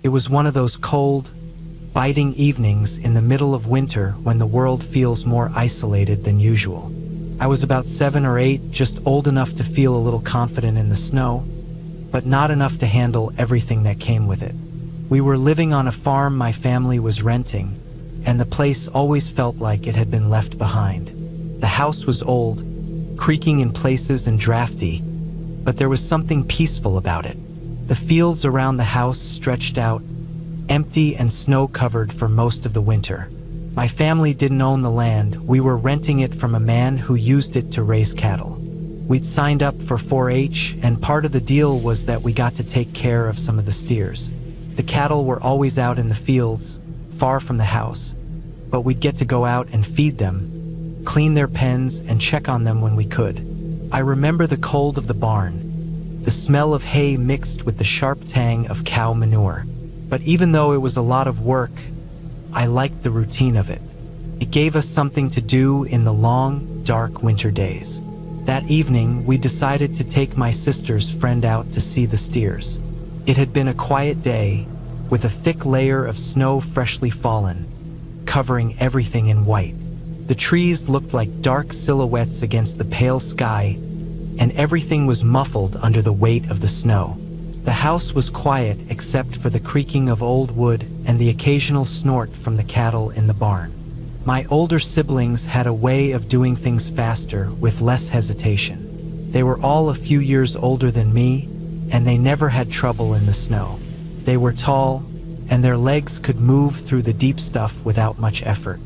It was one of those cold, biting evenings in the middle of winter when the world feels more isolated than usual. I was about 7 or 8, just old enough to feel a little confident in the snow, but not enough to handle everything that came with it. We were living on a farm my family was renting, and the place always felt like it had been left behind. The house was old, creaking in places and drafty, but there was something peaceful about it. The fields around the house stretched out, empty and snow-covered for most of the winter. My family didn't own the land, we were renting it from a man who used it to raise cattle. We'd signed up for 4-H, and part of the deal was that we got to take care of some of the steers. The cattle were always out in the fields, far from the house, but we'd get to go out and feed them, clean their pens, and check on them when we could. I remember the cold of the barn, the smell of hay mixed with the sharp tang of cow manure. But even though it was a lot of work, I liked the routine of it. It gave us something to do in the long, dark winter days. That evening, we decided to take my sister's friend out to see the steers. It had been a quiet day, with a thick layer of snow freshly fallen, covering everything in white. The trees looked like dark silhouettes against the pale sky, and everything was muffled under the weight of the snow. The house was quiet except for the creaking of old wood and the occasional snort from the cattle in the barn. My older siblings had a way of doing things faster with less hesitation. They were all a few years older than me, and they never had trouble in the snow. They were tall, and their legs could move through the deep stuff without much effort.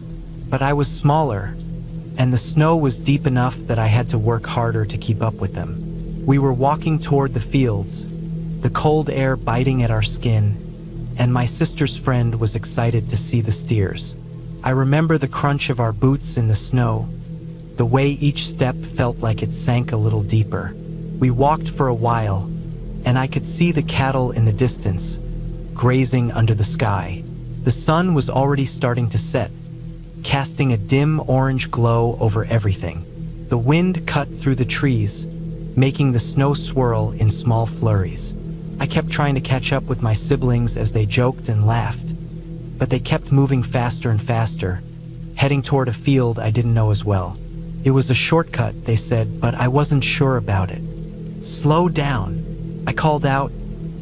But I was smaller, and the snow was deep enough that I had to work harder to keep up with them. We were walking toward the fields, the cold air biting at our skin, and my sister's friend was excited to see the steers. I remember the crunch of our boots in the snow, the way each step felt like it sank a little deeper. We walked for a while, and I could see the cattle in the distance, grazing under the sky. The sun was already starting to set, casting a dim orange glow over everything. The wind cut through the trees, making the snow swirl in small flurries. I kept trying to catch up with my siblings as they joked and laughed, but they kept moving faster and faster, heading toward a field I didn't know as well. It was a shortcut, they said, but I wasn't sure about it. "Slow down," I called out,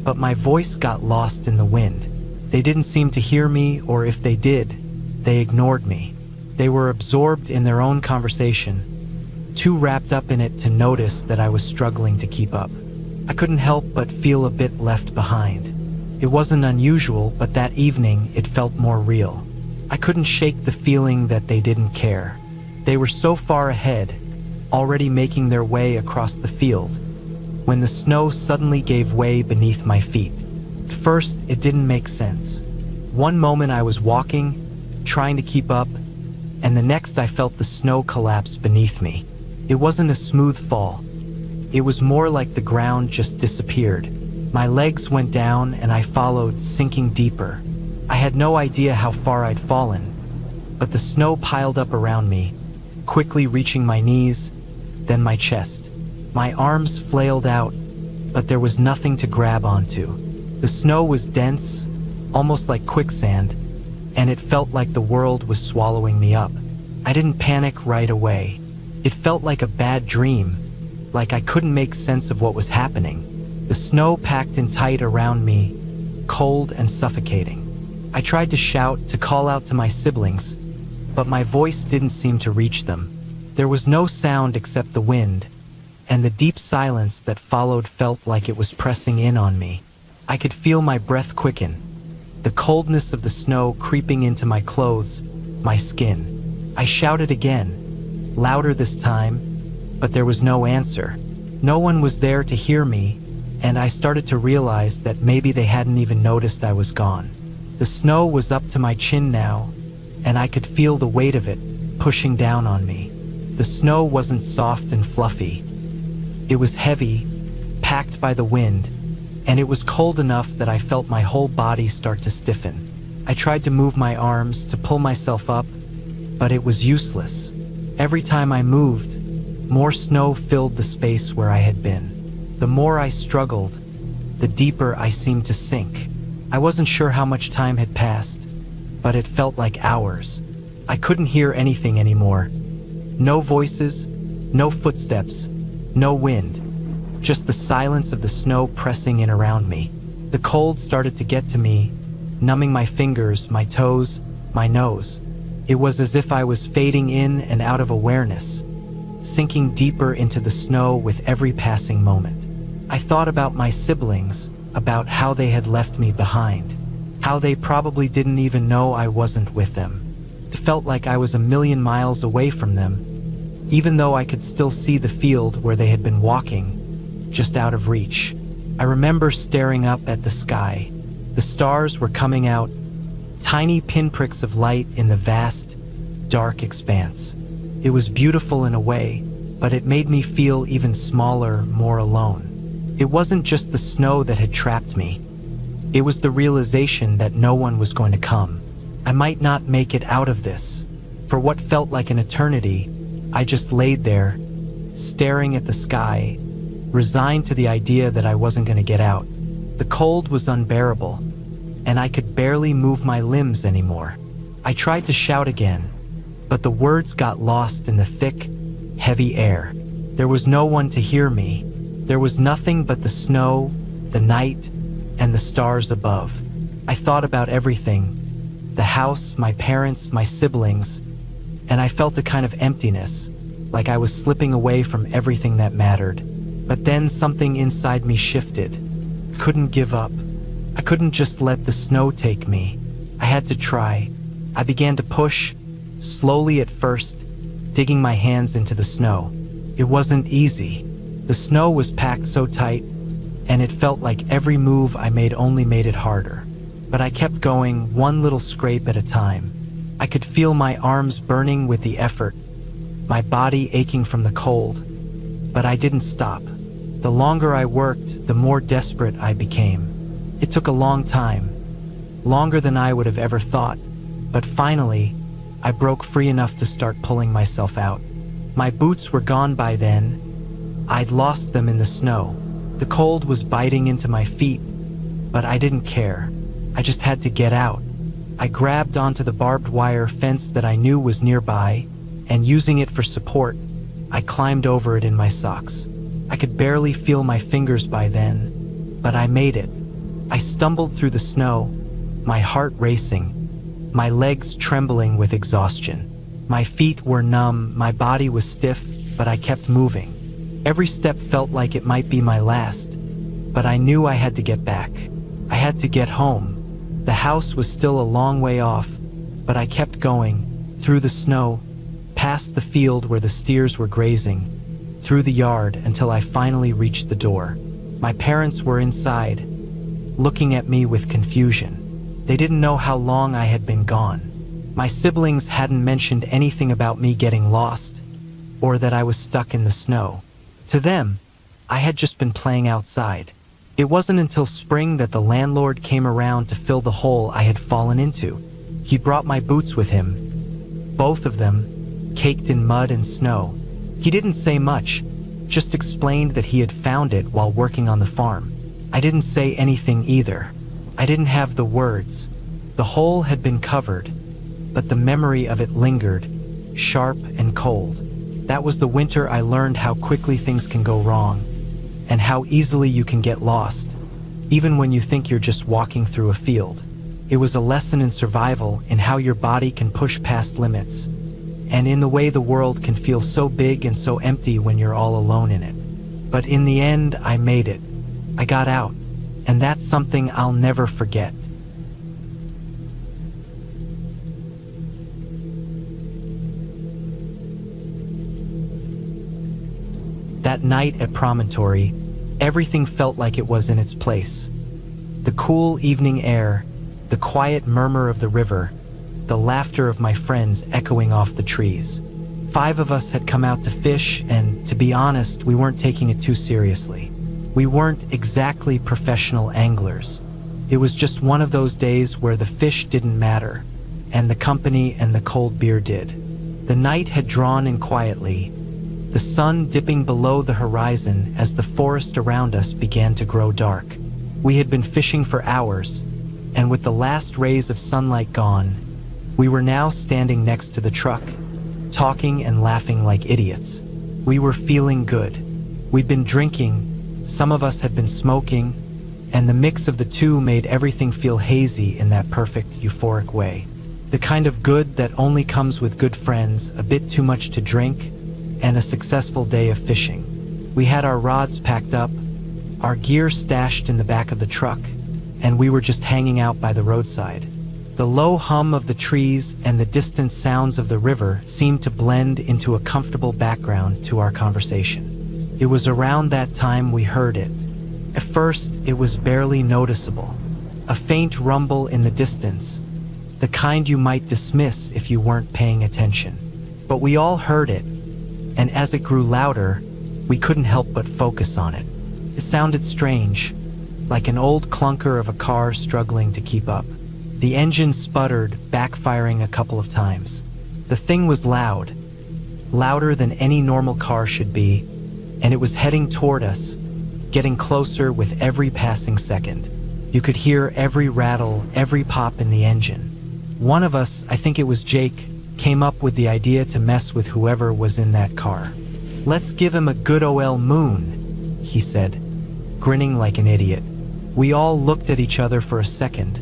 but my voice got lost in the wind. They didn't seem to hear me, or if they did, they ignored me. They were absorbed in their own conversation, too wrapped up in it to notice that I was struggling to keep up. I couldn't help but feel a bit left behind. It wasn't unusual, but that evening it felt more real. I couldn't shake the feeling that they didn't care. They were so far ahead, already making their way across the field, when the snow suddenly gave way beneath my feet. At first, it didn't make sense. One moment I was walking, trying to keep up, and the next I felt the snow collapse beneath me. It wasn't a smooth fall. It was more like the ground just disappeared. My legs went down and I followed, sinking deeper. I had no idea how far I'd fallen, but the snow piled up around me, quickly reaching my knees, then my chest. My arms flailed out, but there was nothing to grab onto. The snow was dense, almost like quicksand, and it felt like the world was swallowing me up. I didn't panic right away. It felt like a bad dream, like I couldn't make sense of what was happening. The snow packed in tight around me, cold and suffocating. I tried to shout, to call out to my siblings, but my voice didn't seem to reach them. There was no sound except the wind, and the deep silence that followed felt like it was pressing in on me. I could feel my breath quicken, the coldness of the snow creeping into my clothes, my skin. I shouted again, louder this time, but there was no answer. No one was there to hear me, and I started to realize that maybe they hadn't even noticed I was gone. The snow was up to my chin now, and I could feel the weight of it pushing down on me. The snow wasn't soft and fluffy. It was heavy, packed by the wind, and it was cold enough that I felt my whole body start to stiffen. I tried to move my arms to pull myself up, but it was useless. Every time I moved, more snow filled the space where I had been. The more I struggled, the deeper I seemed to sink. I wasn't sure how much time had passed, but it felt like hours. I couldn't hear anything anymore. No voices, no footsteps, no wind, just the silence of the snow pressing in around me. The cold started to get to me, numbing my fingers, my toes, my nose. It was as if I was fading in and out of awareness, sinking deeper into the snow with every passing moment. I thought about my siblings, about how they had left me behind, how they probably didn't even know I wasn't with them. It felt like I was a million miles away from them, even though I could still see the field where they had been walking, just out of reach. I remember staring up at the sky. The stars were coming out, tiny pinpricks of light in the vast, dark expanse. It was beautiful in a way, but it made me feel even smaller, more alone. It wasn't just the snow that had trapped me. It was the realization that no one was going to come. I might not make it out of this. For what felt like an eternity, I just laid there, staring at the sky, resigned to the idea that I wasn't going to get out. The cold was unbearable, and I could barely move my limbs anymore. I tried to shout again, but the words got lost in the thick, heavy air. There was no one to hear me. There was nothing but the snow, the night, and the stars above. I thought about everything, the house, my parents, my siblings, and I felt a kind of emptiness, like I was slipping away from everything that mattered. But then something inside me shifted. I couldn't give up. I couldn't just let the snow take me. I had to try. I began to push, slowly at first, digging my hands into the snow. It wasn't easy. The snow was packed so tight, and it felt like every move I made only made it harder. But I kept going, one little scrape at a time. I could feel my arms burning with the effort, my body aching from the cold. But I didn't stop. The longer I worked, the more desperate I became. It took a long time, longer than I would have ever thought, but finally, I broke free enough to start pulling myself out. My boots were gone by then. I'd lost them in the snow. The cold was biting into my feet, but I didn't care. I just had to get out. I grabbed onto the barbed wire fence that I knew was nearby, and using it for support, I climbed over it in my socks. I could barely feel my fingers by then, but I made it. I stumbled through the snow, my heart racing, my legs trembling with exhaustion. My feet were numb, my body was stiff, but I kept moving. Every step felt like it might be my last, but I knew I had to get back. I had to get home. The house was still a long way off, but I kept going, through the snow, past the field where the steers were grazing, through the yard until I finally reached the door. My parents were inside, looking at me with confusion. They didn't know how long I had been gone. My siblings hadn't mentioned anything about me getting lost, or that I was stuck in the snow. To them, I had just been playing outside. It wasn't until spring that the landlord came around to fill the hole I had fallen into. He brought my boots with him, both of them, caked in mud and snow. He didn't say much, just explained that he had found it while working on the farm. I didn't say anything either. I didn't have the words. The hole had been covered, but the memory of it lingered, sharp and cold. That was the winter I learned how quickly things can go wrong, and how easily you can get lost, even when you think you're just walking through a field. It was a lesson in survival, in how your body can push past limits, and in the way the world can feel so big and so empty when you're all alone in it. But in the end, I made it. I got out, and that's something I'll never forget. That night at Promontory, everything felt like it was in its place. The cool evening air, the quiet murmur of the river, the laughter of my friends echoing off the trees. 5 of us had come out to fish, and to be honest, we weren't taking it too seriously. We weren't exactly professional anglers. It was just one of those days where the fish didn't matter, and the company and the cold beer did. The night had drawn in quietly, the sun dipping below the horizon as the forest around us began to grow dark. We had been fishing for hours, and with the last rays of sunlight gone, we were now standing next to the truck, talking and laughing like idiots. We were feeling good. We'd been drinking, some of us had been smoking, and the mix of the two made everything feel hazy in that perfect, euphoric way. The kind of good that only comes with good friends, a bit too much to drink, and a successful day of fishing. We had our rods packed up, our gear stashed in the back of the truck, and we were just hanging out by the roadside. The low hum of the trees and the distant sounds of the river seemed to blend into a comfortable background to our conversation. It was around that time we heard it. At first, it was barely noticeable. A faint rumble in the distance, the kind you might dismiss if you weren't paying attention. But we all heard it, and as it grew louder, we couldn't help but focus on it. It sounded strange, like an old clunker of a car struggling to keep up. The engine sputtered, backfiring a couple of times. The thing was loud, louder than any normal car should be, and it was heading toward us, getting closer with every passing second. You could hear every rattle, every pop in the engine. One of us, I think it was Jake, came up with the idea to mess with whoever was in that car. "Let's give him a good ol' moon," he said, grinning like an idiot. We all looked at each other for a second,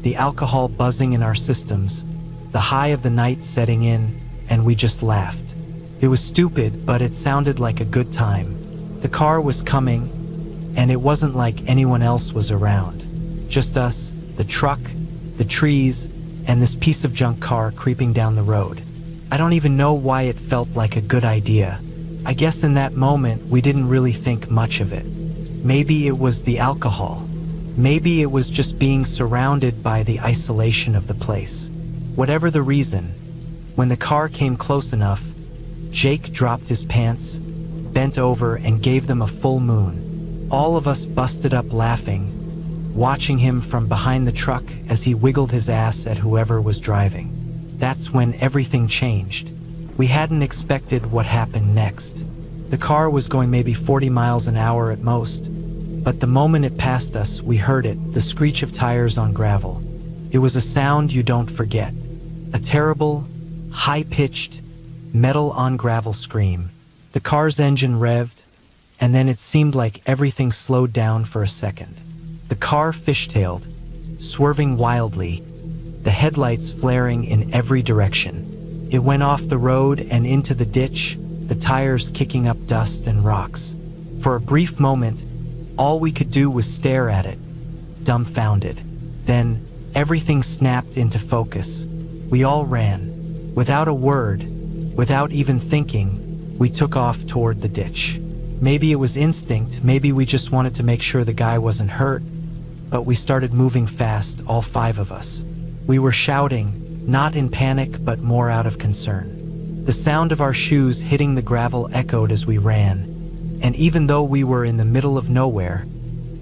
the alcohol buzzing in our systems, the high of the night setting in, and we just laughed. It was stupid, but it sounded like a good time. The car was coming, and it wasn't like anyone else was around. Just us, the truck, the trees, and this piece of junk car creeping down the road. I don't even know why it felt like a good idea. I guess in that moment, we didn't really think much of it. Maybe it was the alcohol. Maybe it was just being surrounded by the isolation of the place. Whatever the reason, when the car came close enough, Jake dropped his pants, bent over, and gave them a full moon. All of us busted up laughing, watching him from behind the truck as he wiggled his ass at whoever was driving. That's when everything changed. We hadn't expected what happened next. The car was going maybe 40 miles an hour at most, but the moment it passed us, we heard it, the screech of tires on gravel. It was a sound you don't forget. A terrible, high-pitched, metal-on-gravel scream. The car's engine revved, and then it seemed like everything slowed down for a second. The car fishtailed, swerving wildly, the headlights flaring in every direction. It went off the road and into the ditch, the tires kicking up dust and rocks. For a brief moment, all we could do was stare at it, dumbfounded. Then, everything snapped into focus. We all ran. Without a word, without even thinking, we took off toward the ditch. Maybe it was instinct, maybe we just wanted to make sure the guy wasn't hurt, but we started moving fast, all five of us. We were shouting, not in panic, but more out of concern. The sound of our shoes hitting the gravel echoed as we ran, and even though we were in the middle of nowhere,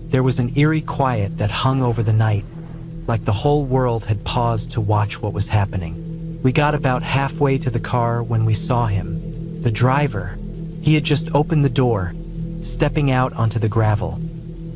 there was an eerie quiet that hung over the night, like the whole world had paused to watch what was happening. We got about halfway to the car when we saw him, the driver. He had just opened the door, stepping out onto the gravel,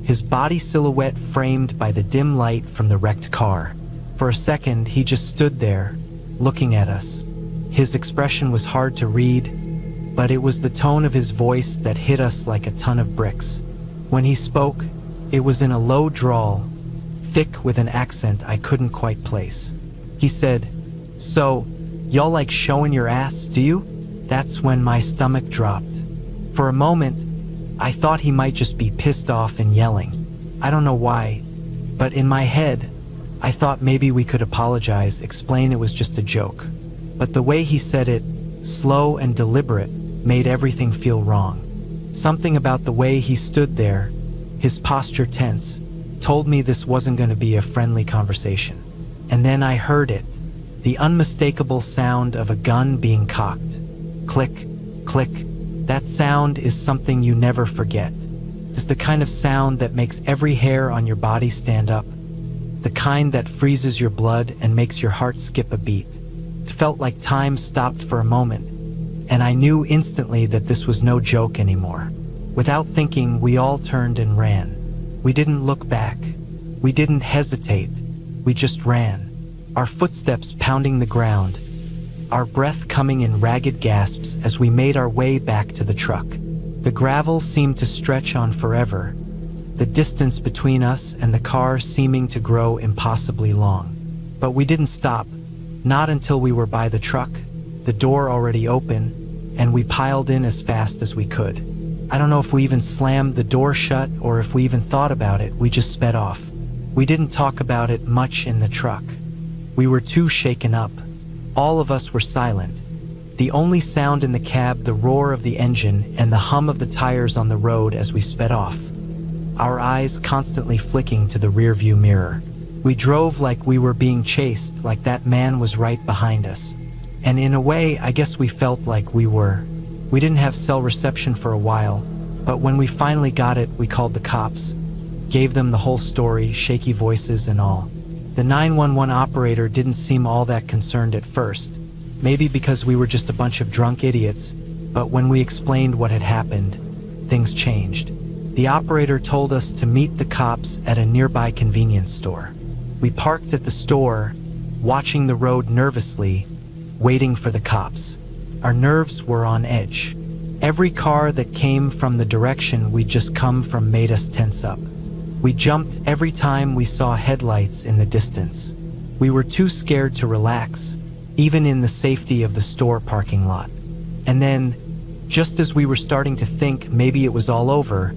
his body silhouette framed by the dim light from the wrecked car. For a second, he just stood there, looking at us. His expression was hard to read, but it was the tone of his voice that hit us like a ton of bricks. When he spoke, it was in a low drawl, thick with an accent I couldn't quite place. He said, "So, y'all like showing your ass, do you?" That's when my stomach dropped. For a moment, I thought he might just be pissed off and yelling. I don't know why, but in my head, I thought maybe we could apologize, explain it was just a joke. But the way he said it, slow and deliberate, made everything feel wrong. Something about the way he stood there, his posture tense, told me this wasn't going to be a friendly conversation. And then I heard it, the unmistakable sound of a gun being cocked. Click, click. That sound is something you never forget. It's the kind of sound that makes every hair on your body stand up, the kind that freezes your blood and makes your heart skip a beat. It felt like time stopped for a moment, and I knew instantly that this was no joke anymore. Without thinking, we all turned and ran. We didn't look back. We didn't hesitate. we just ran, our footsteps pounding the ground, our breath coming in ragged gasps as we made our way back to the truck. The gravel seemed to stretch on forever, the distance between us and the car seeming to grow impossibly long. But we didn't stop, not until we were by the truck, the door already open, and we piled in as fast as we could. I don't know if we even slammed the door shut or if we even thought about it, we just sped off. We didn't talk about it much in the truck. We were too shaken up. All of us were silent. The only sound in the cab, the roar of the engine and the hum of the tires on the road as we sped off. Our eyes constantly flicking to the rearview mirror. We drove like we were being chased, like that man was right behind us. And in a way, I guess we felt like we were. We didn't have cell reception for a while, but when we finally got it, we called the cops. Gave them the whole story, shaky voices and all. The 911 operator didn't seem all that concerned at first, maybe because we were just a bunch of drunk idiots, but when we explained what had happened, things changed. The operator told us to meet the cops at a nearby convenience store. We parked at the store, watching the road nervously, waiting for the cops. Our nerves were on edge. Every car that came from the direction we'd just come from made us tense up. We jumped every time we saw headlights in the distance. We were too scared to relax, even in the safety of the store parking lot. And then, just as we were starting to think maybe it was all over,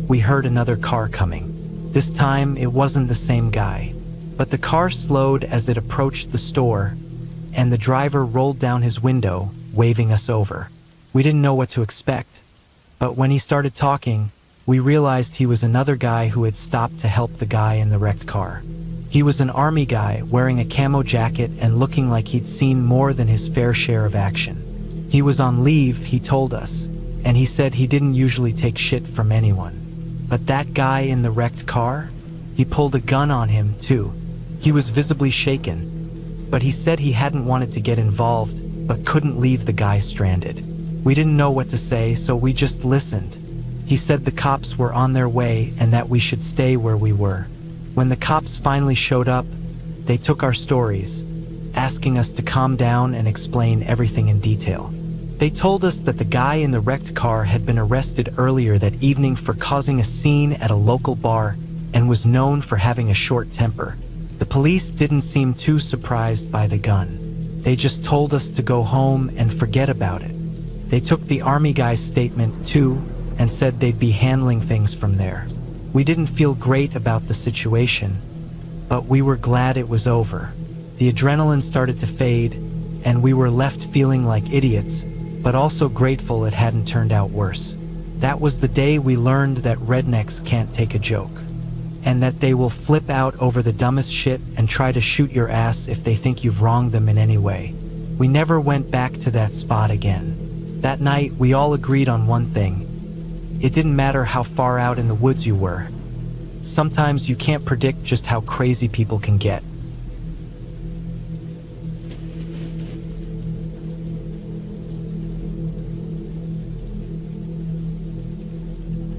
we heard another car coming. This time, it wasn't the same guy, but the car slowed as it approached the store, and the driver rolled down his window, waving us over. We didn't know what to expect, but when he started talking, we realized he was another guy who had stopped to help the guy in the wrecked car. He was an army guy wearing a camo jacket and looking like he'd seen more than his fair share of action. He was on leave, he told us, and he said he didn't usually take shit from anyone. But that guy in the wrecked car? He pulled a gun on him, too. He was visibly shaken, but he said he hadn't wanted to get involved, but couldn't leave the guy stranded. We didn't know what to say, so we just listened. He said the cops were on their way and that we should stay where we were. When the cops finally showed up, they took our stories, asking us to calm down and explain everything in detail. They told us that the guy in the wrecked car had been arrested earlier that evening for causing a scene at a local bar and was known for having a short temper. The police didn't seem too surprised by the gun. They just told us to go home and forget about it. They took the army guy's statement too and said they'd be handling things from there. We didn't feel great about the situation, but we were glad it was over. The adrenaline started to fade, and we were left feeling like idiots, but also grateful it hadn't turned out worse. That was the day we learned that rednecks can't take a joke, and that they will flip out over the dumbest shit and try to shoot your ass if they think you've wronged them in any way. We never went back to that spot again. That night, we all agreed on one thing. It didn't matter how far out in the woods you were. Sometimes you can't predict just how crazy people can get.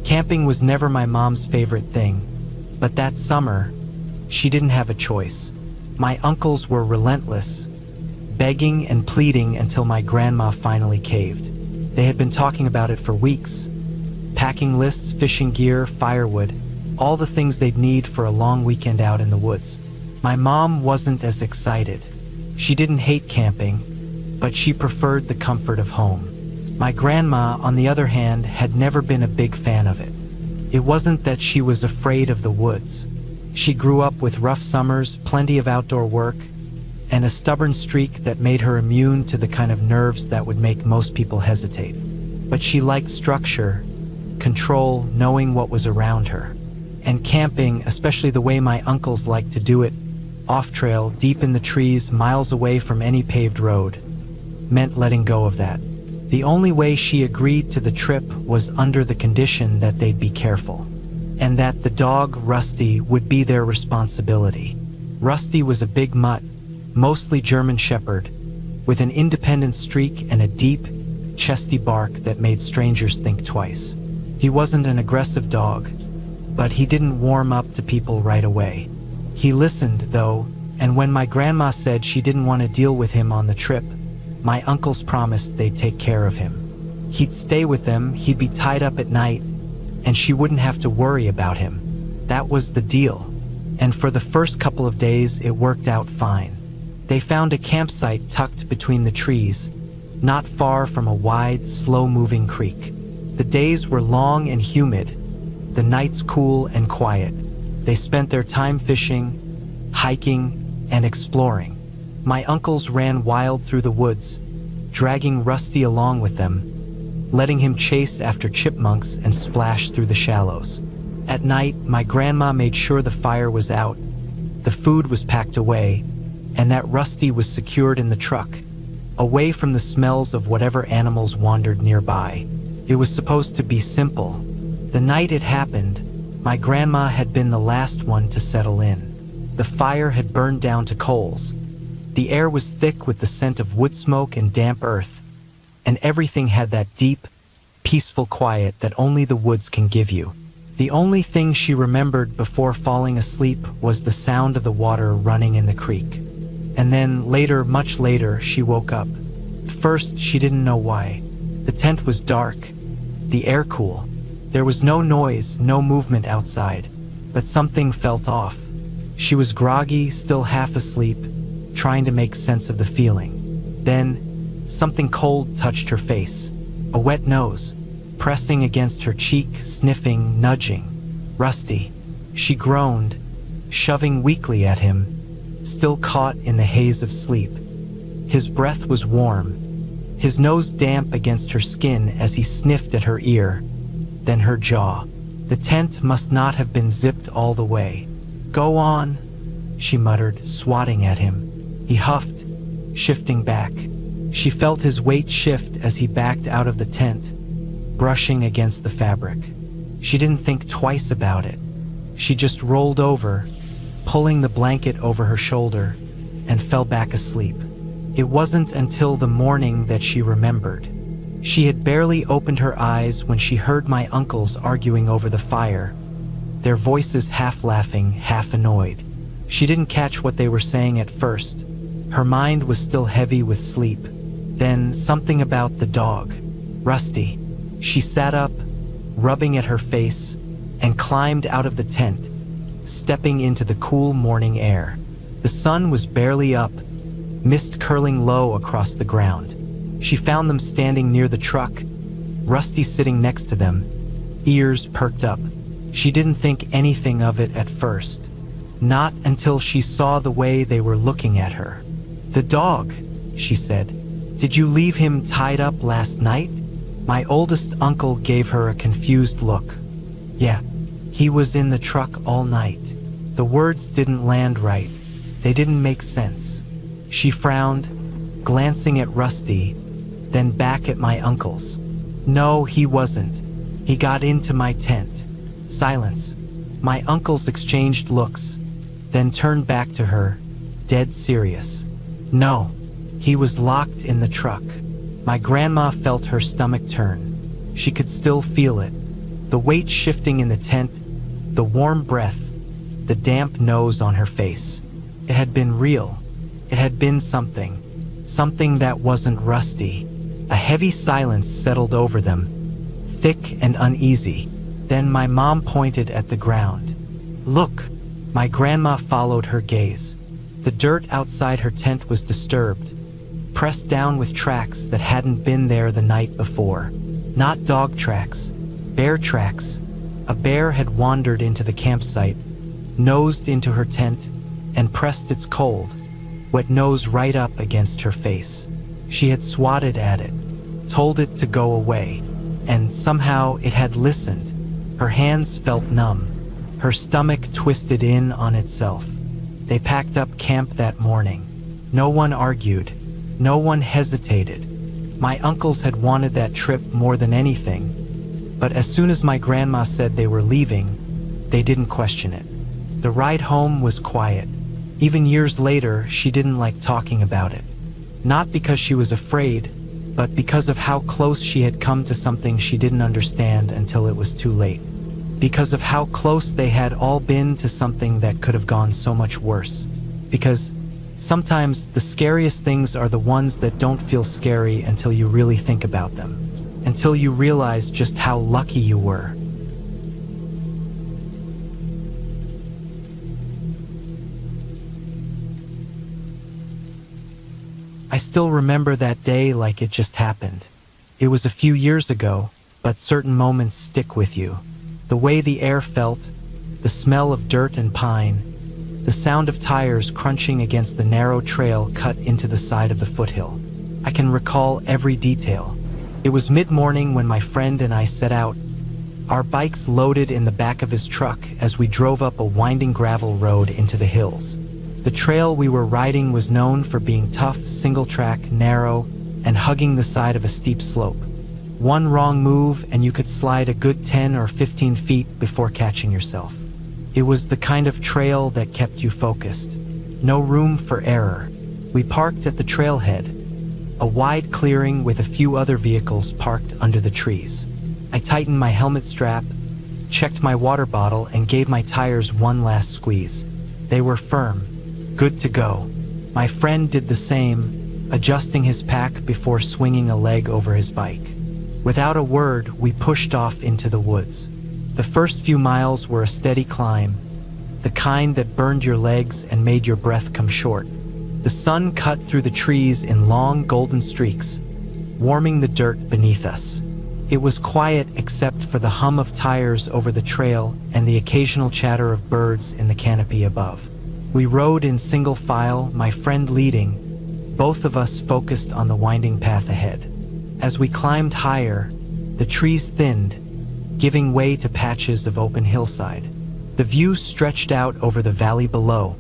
Camping was never my mom's favorite thing, but that summer, she didn't have a choice. My uncles were relentless, begging and pleading until my grandma finally caved. They had been talking about it for weeks. Packing lists, fishing gear, firewood, all the things they'd need for a long weekend out in the woods. My mom wasn't as excited. She didn't hate camping, but she preferred the comfort of home. My grandma, on the other hand, had never been a big fan of it. It wasn't that she was afraid of the woods. She grew up with rough summers, plenty of outdoor work, and a stubborn streak that made her immune to the kind of nerves that would make most people hesitate. But she liked structure, control, knowing what was around her. And camping, especially the way my uncles liked to do it, off-trail, deep in the trees, miles away from any paved road, meant letting go of that. The only way she agreed to the trip was under the condition that they'd be careful, and that the dog, Rusty, would be their responsibility. Rusty was a big mutt, mostly German Shepherd, with an independent streak and a deep, chesty bark that made strangers think twice. He wasn't an aggressive dog, but he didn't warm up to people right away. He listened, though, and when my grandma said she didn't want to deal with him on the trip, my uncles promised they'd take care of him. He'd stay with them, he'd be tied up at night, and she wouldn't have to worry about him. That was the deal. And for the first couple of days, it worked out fine. They found a campsite tucked between the trees, not far from a wide, slow-moving creek. The days were long and humid, the nights cool and quiet. They spent their time fishing, hiking, and exploring. My uncles ran wild through the woods, dragging Rusty along with them, letting him chase after chipmunks and splash through the shallows. At night, my grandma made sure the fire was out, the food was packed away, and that Rusty was secured in the truck, away from the smells of whatever animals wandered nearby. It was supposed to be simple. The night it happened, my grandma had been the last one to settle in. The fire had burned down to coals. The air was thick with the scent of wood smoke and damp earth, and everything had that deep, peaceful quiet that only the woods can give you. The only thing she remembered before falling asleep was the sound of the water running in the creek. And then later, much later, she woke up. First, she didn't know why. The tent was dark, the air cool. There was no noise, no movement outside, but something felt off. She was groggy, still half asleep, trying to make sense of the feeling. Then, something cold touched her face, a wet nose, pressing against her cheek, sniffing, nudging. Rusty. She groaned, shoving weakly at him, still caught in the haze of sleep. His breath was warm, his nose damp against her skin as he sniffed at her ear, then her jaw. The tent must not have been zipped all the way. "Go on," she muttered, swatting at him. He huffed, shifting back. She felt his weight shift as he backed out of the tent, brushing against the fabric. She didn't think twice about it. She just rolled over, pulling the blanket over her shoulder, and fell back asleep. It wasn't until the morning that she remembered. She had barely opened her eyes when she heard my uncles arguing over the fire, their voices half laughing, half annoyed. She didn't catch what they were saying at first. Her mind was still heavy with sleep. Then something about the dog, Rusty. She sat up, rubbing at her face, and climbed out of the tent, stepping into the cool morning air. The sun was barely up, mist curling low across the ground. She found them standing near the truck, Rusty sitting next to them, ears perked up. She didn't think anything of it at first, not until she saw the way they were looking at her. "The dog," she said. "Did you leave him tied up last night?" My oldest uncle gave her a confused look. "Yeah, he was in the truck all night." The words didn't land right. They didn't make sense. She frowned, glancing at Rusty, then back at my uncles. "No, he wasn't. He got into my tent." Silence. My uncles exchanged looks, then turned back to her, dead serious. "No, he was locked in the truck." My grandma felt her stomach turn. She could still feel it. The weight shifting in the tent, the warm breath, the damp nose on her face. It had been real. It had been something. Something that wasn't Rusty. A heavy silence settled over them, thick and uneasy. Then my mom pointed at the ground. "Look." My grandma followed her gaze. The dirt outside her tent was disturbed, pressed down with tracks that hadn't been there the night before. Not dog tracks, bear tracks. A bear had wandered into the campsite, nosed into her tent, and pressed its cold, wet nose right up against her face. She had swatted at it, told it to go away, and somehow it had listened. Her hands felt numb, her stomach twisted in on itself. They packed up camp that morning. No one argued, no one hesitated. My uncles had wanted that trip more than anything, but as soon as my grandma said they were leaving, they didn't question it. The ride home was quiet. Even years later, she didn't like talking about it. Not because she was afraid, but because of how close she had come to something she didn't understand until it was too late. because of how close they had all been to something that could have gone so much worse. Because sometimes the scariest things are the ones that don't feel scary until you really think about them, until you realize just how lucky you were. I still remember that day like it just happened. It was a few years ago, but certain moments stick with you. The way the air felt, the smell of dirt and pine, the sound of tires crunching against the narrow trail cut into the side of the foothill. I can recall every detail. It was mid-morning when my friend and I set out, our bikes loaded in the back of his truck as we drove up a winding gravel road into the hills. The trail we were riding was known for being tough, single-track, narrow, and hugging the side of a steep slope. One wrong move and you could slide a good 10 or 15 feet before catching yourself. It was the kind of trail that kept you focused. No room for error. We parked at the trailhead, a wide clearing with a few other vehicles parked under the trees. I tightened my helmet strap, checked my water bottle, and gave my tires one last squeeze. They were firm. Good to go. My friend did the same, adjusting his pack before swinging a leg over his bike. Without a word, we pushed off into the woods. The first few miles were a steady climb, the kind that burned your legs and made your breath come short. The sun cut through the trees in long golden streaks, warming the dirt beneath us. It was quiet except for the hum of tires over the trail and the occasional chatter of birds in the canopy above. We rode in single file, my friend leading, both of us focused on the winding path ahead. As we climbed higher, the trees thinned, giving way to patches of open hillside. The view stretched out over the valley below,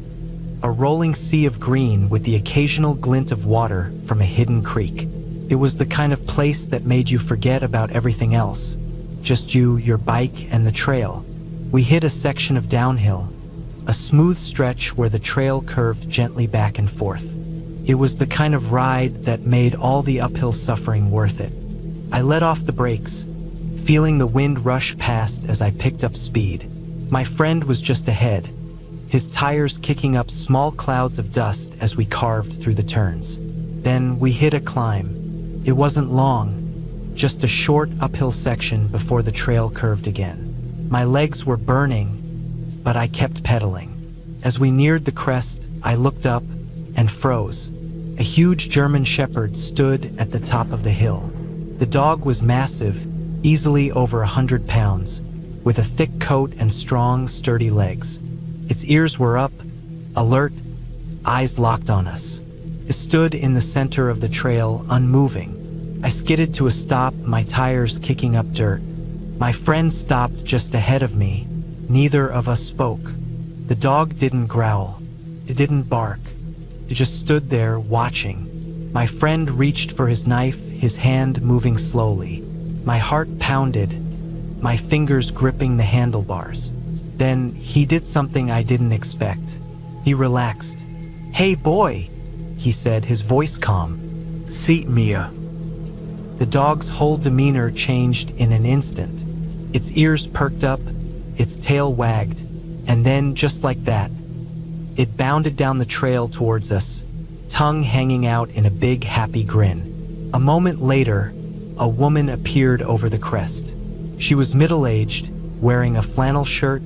a rolling sea of green with the occasional glint of water from a hidden creek. It was the kind of place that made you forget about everything else, just you, your bike, and the trail. We hit a section of downhill, a smooth stretch where the trail curved gently back and forth. It was the kind of ride that made all the uphill suffering worth it. I let off the brakes, feeling the wind rush past as I picked up speed. My friend was just ahead, his tires kicking up small clouds of dust as we carved through the turns. Then we hit a climb. It wasn't long, just a short uphill section before the trail curved again. My legs were burning, but I kept pedaling. As we neared the crest, I looked up and froze. A huge German shepherd stood at the top of the hill. The dog was massive, easily over 100 pounds, with a thick coat and strong, sturdy legs. Its ears were up, alert, eyes locked on us. It stood in the center of the trail, unmoving. I skidded to a stop, my tires kicking up dirt. My friend stopped just ahead of me. Neither of us spoke. The dog didn't growl. It didn't bark. It just stood there, watching. My friend reached for his knife, his hand moving slowly. My heart pounded, my fingers gripping the handlebars. Then he did something I didn't expect. He relaxed. "Hey boy," he said, his voice calm. "Seat Mia." The dog's whole demeanor changed in an instant. Its ears perked up, its tail wagged, and then, just like that, it bounded down the trail towards us, tongue hanging out in a big, happy grin. A moment later, a woman appeared over the crest. She was middle-aged, wearing a flannel shirt,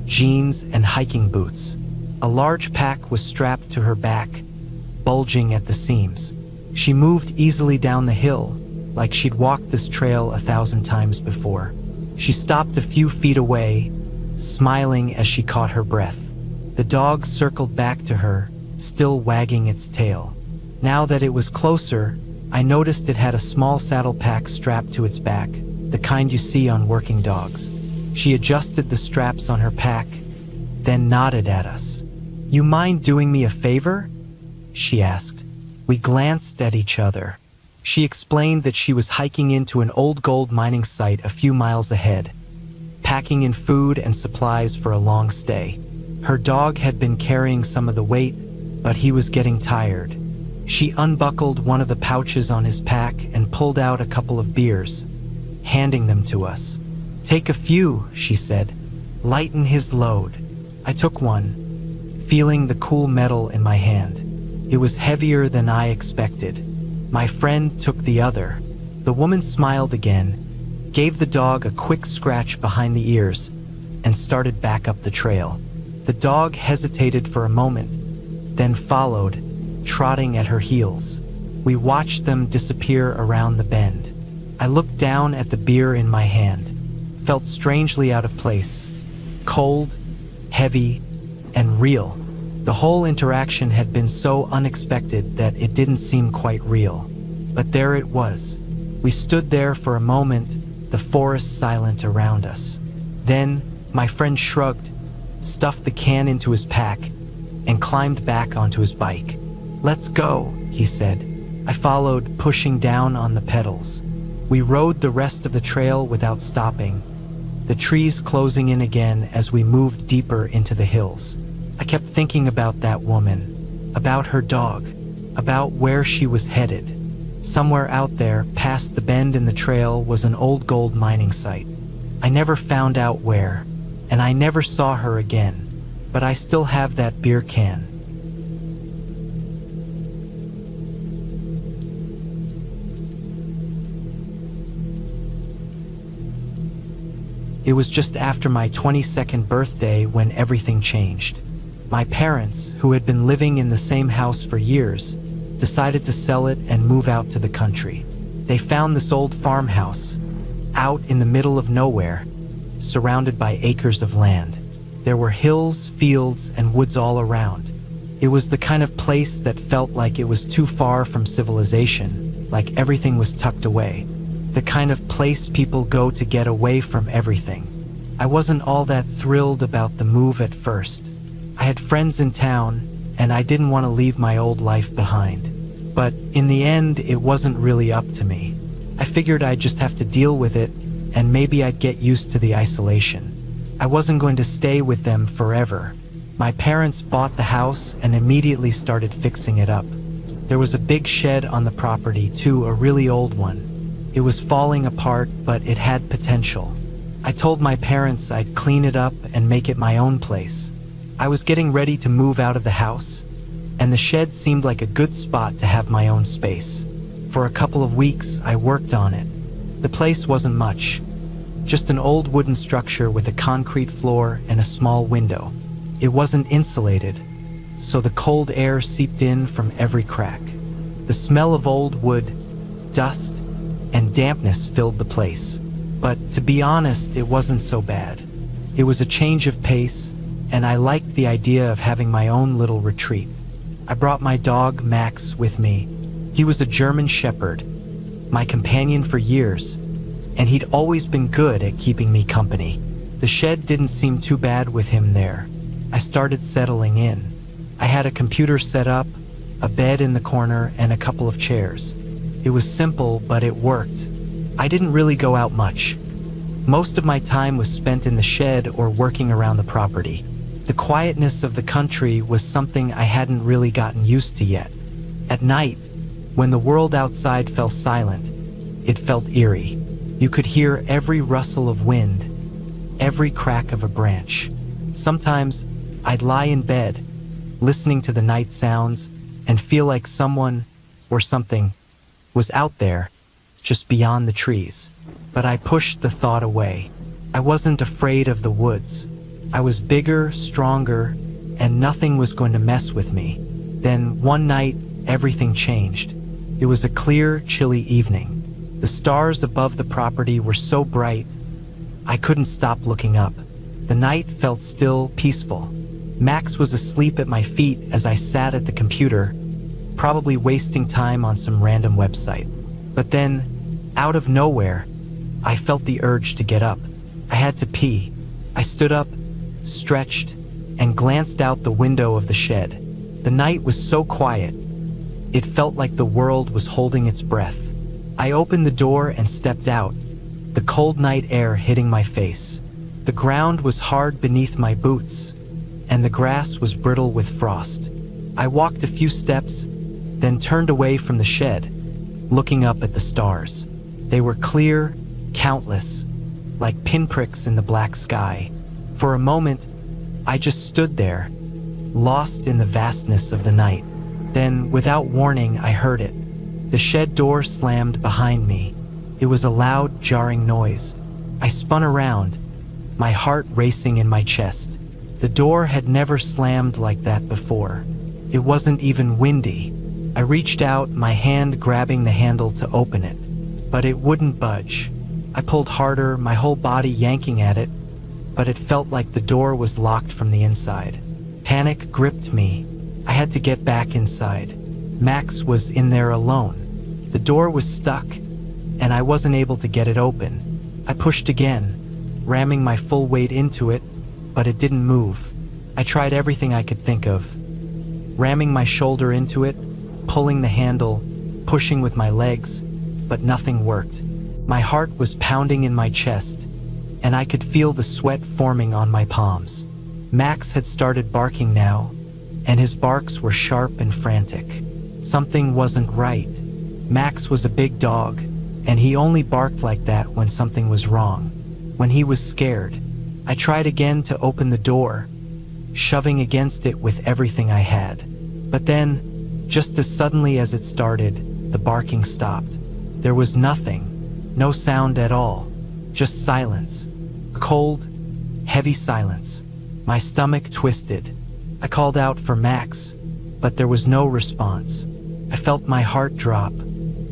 jeans, and hiking boots. A large pack was strapped to her back, bulging at the seams. She moved easily down the hill, like she'd walked this trail 1,000 times before. She stopped a few feet away, smiling as she caught her breath. The dog circled back to her, still wagging its tail. Now that it was closer, I noticed it had a small saddle pack strapped to its back, the kind you see on working dogs. She adjusted the straps on her pack, then nodded at us. "You mind doing me a favor?" she asked. We glanced at each other. She explained that she was hiking into an old gold mining site a few miles ahead, packing in food and supplies for a long stay. Her dog had been carrying some of the weight, but he was getting tired. She unbuckled one of the pouches on his pack and pulled out a couple of beers, handing them to us. "Take a few," she said. "Lighten his load." I took one, feeling the cool metal in my hand. It was heavier than I expected. My friend took the other. The woman smiled again, gave the dog a quick scratch behind the ears, and started back up the trail. The dog hesitated for a moment, then followed, trotting at her heels. We watched them disappear around the bend. I looked down at the beer in my hand, felt strangely out of place, cold, heavy, and real. The whole interaction had been so unexpected that it didn't seem quite real. But there it was. We stood there for a moment, the forest silent around us. Then, my friend shrugged, stuffed the can into his pack, and climbed back onto his bike. "Let's go," he said. I followed, pushing down on the pedals. We rode the rest of the trail without stopping, the trees closing in again as we moved deeper into the hills. I kept thinking about that woman, about her dog, about where she was headed. Somewhere out there, past the bend in the trail, was an old gold mining site. I never found out where, and I never saw her again, but I still have that beer can. It was just after my 22nd birthday when everything changed. My parents, who had been living in the same house for years, decided to sell it and move out to the country. They found this old farmhouse, out in the middle of nowhere, surrounded by acres of land. There were hills, fields, and woods all around. It was the kind of place that felt like it was too far from civilization, like everything was tucked away. The kind of place people go to get away from everything. I wasn't all that thrilled about the move at first. I had friends in town, and I didn't want to leave my old life behind. But in the end, it wasn't really up to me. I figured I'd just have to deal with it, and maybe I'd get used to the isolation. I wasn't going to stay with them forever. My parents bought the house and immediately started fixing it up. There was a big shed on the property, too, a really old one. It was falling apart, but it had potential. I told my parents I'd clean it up and make it my own place. I was getting ready to move out of the house, and the shed seemed like a good spot to have my own space. For a couple of weeks, I worked on it. The place wasn't much, just an old wooden structure with a concrete floor and a small window. It wasn't insulated, so the cold air seeped in from every crack. The smell of old wood, dust, and dampness filled the place. But to be honest, it wasn't so bad. It was a change of pace, and I liked the idea of having my own little retreat. I brought my dog, Max, with me. He was a German Shepherd, my companion for years, and he'd always been good at keeping me company. The shed didn't seem too bad with him there. I started settling in. I had a computer set up, a bed in the corner, and a couple of chairs. It was simple, but it worked. I didn't really go out much. Most of my time was spent in the shed or working around the property. The quietness of the country was something I hadn't really gotten used to yet. At night, when the world outside fell silent, it felt eerie. You could hear every rustle of wind, every crack of a branch. Sometimes I'd lie in bed, listening to the night sounds, and feel like someone or something was out there, just beyond the trees. But I pushed the thought away. I wasn't afraid of the woods. I was bigger, stronger, and nothing was going to mess with me. Then one night, everything changed. It was a clear, chilly evening. The stars above the property were so bright, I couldn't stop looking up. The night felt still, peaceful. Max was asleep at my feet as I sat at the computer, probably wasting time on some random website. But then, out of nowhere, I felt the urge to get up. I had to pee. I stood up, stretched, and glanced out the window of the shed. The night was so quiet, it felt like the world was holding its breath. I opened the door and stepped out, the cold night air hitting my face. The ground was hard beneath my boots, and the grass was brittle with frost. I walked a few steps, then turned away from the shed, looking up at the stars. They were clear, countless, like pinpricks in the black sky. For a moment, I just stood there, lost in the vastness of the night. Then, without warning, I heard it. The shed door slammed behind me. It was a loud, jarring noise. I spun around, my heart racing in my chest. The door had never slammed like that before. It wasn't even windy. I reached out, my hand grabbing the handle to open it, but it wouldn't budge. I pulled harder, my whole body yanking at it, but it felt like the door was locked from the inside. Panic gripped me. I had to get back inside. Max was in there alone. The door was stuck, and I wasn't able to get it open. I pushed again, ramming my full weight into it, but it didn't move. I tried everything I could think of. Ramming my shoulder into it, pulling the handle, pushing with my legs, but nothing worked. My heart was pounding in my chest, and I could feel the sweat forming on my palms. Max had started barking now, and his barks were sharp and frantic. Something wasn't right. Max was a big dog, and he only barked like that when something was wrong, when he was scared. I tried again to open the door, shoving against it with everything I had. But then, just as suddenly as it started, the barking stopped. There was nothing, no sound at all, just silence. A cold, heavy silence. My stomach twisted. I called out for Max, but there was no response. I felt my heart drop.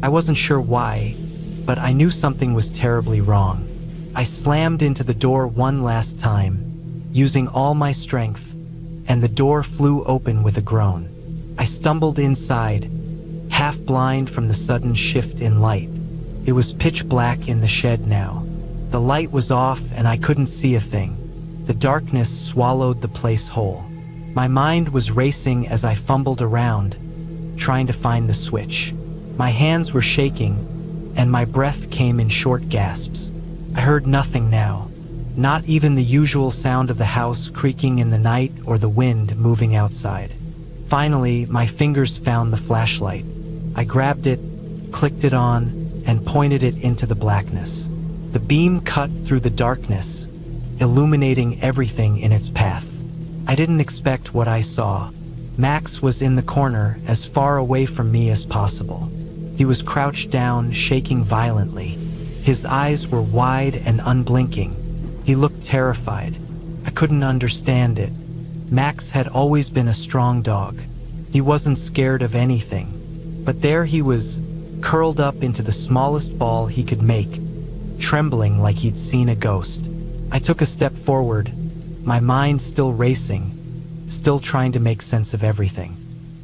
I wasn't sure why, but I knew something was terribly wrong. I slammed into the door one last time, using all my strength, and the door flew open with a groan. I stumbled inside, half blind from the sudden shift in light. It was pitch black in the shed now. The light was off and I couldn't see a thing. The darkness swallowed the place whole. My mind was racing as I fumbled around, trying to find the switch. My hands were shaking, and my breath came in short gasps. I heard nothing now, not even the usual sound of the house creaking in the night or the wind moving outside. Finally, my fingers found the flashlight. I grabbed it, clicked it on, and pointed it into the blackness. The beam cut through the darkness, illuminating everything in its path. I didn't expect what I saw. Max was in the corner, as far away from me as possible. He was crouched down, shaking violently. His eyes were wide and unblinking. He looked terrified. I couldn't understand it. Max had always been a strong dog. He wasn't scared of anything. But there he was, curled up into the smallest ball he could make, trembling like he'd seen a ghost. I took a step forward, my mind still racing, still trying to make sense of everything.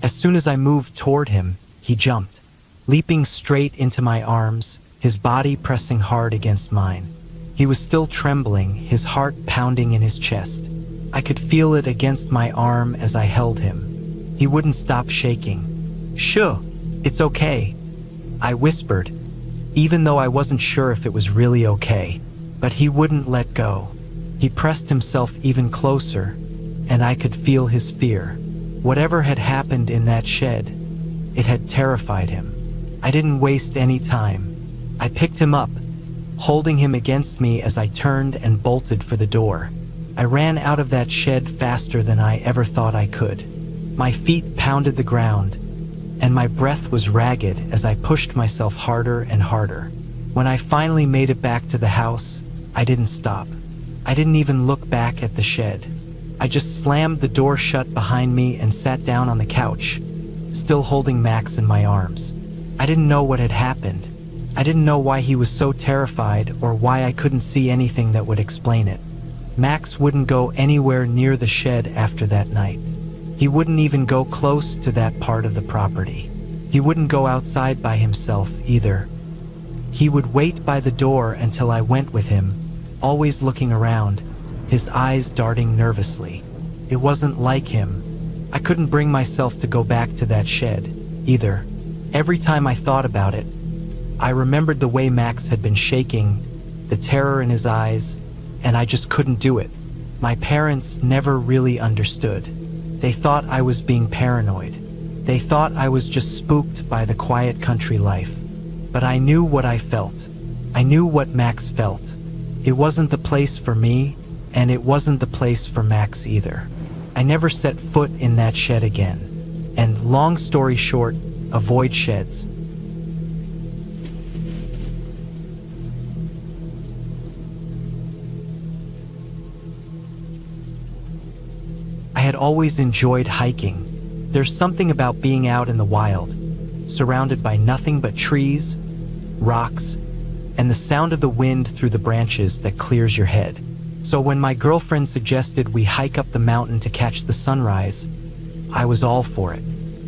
As soon as I moved toward him, he jumped, leaping straight into my arms, his body pressing hard against mine. He was still trembling, his heart pounding in his chest. I could feel it against my arm as I held him. He wouldn't stop shaking. "Shh, it's okay," I whispered, even though I wasn't sure if it was really okay. But he wouldn't let go. He pressed himself even closer, and I could feel his fear. Whatever had happened in that shed, it had terrified him. I didn't waste any time. I picked him up, holding him against me as I turned and bolted for the door. I ran out of that shed faster than I ever thought I could. My feet pounded the ground, and my breath was ragged as I pushed myself harder and harder. When I finally made it back to the house, I didn't stop. I didn't even look back at the shed. I just slammed the door shut behind me and sat down on the couch, still holding Max in my arms. I didn't know what had happened. I didn't know why he was so terrified or why I couldn't see anything that would explain it. Max wouldn't go anywhere near the shed after that night. He wouldn't even go close to that part of the property. He wouldn't go outside by himself either. He would wait by the door until I went with him, always looking around, his eyes darting nervously. It wasn't like him. I couldn't bring myself to go back to that shed, either. Every time I thought about it, I remembered the way Max had been shaking, the terror in his eyes, and I just couldn't do it. My parents never really understood. They thought I was being paranoid. They thought I was just spooked by the quiet country life. But I knew what I felt. I knew what Max felt. It wasn't the place for me, and it wasn't the place for Max either. I never set foot in that shed again. And long story short, avoid sheds. I had always enjoyed hiking. There's something about being out in the wild, surrounded by nothing but trees, rocks, and the sound of the wind through the branches that clears your head. So when my girlfriend suggested we hike up the mountain to catch the sunrise, I was all for it.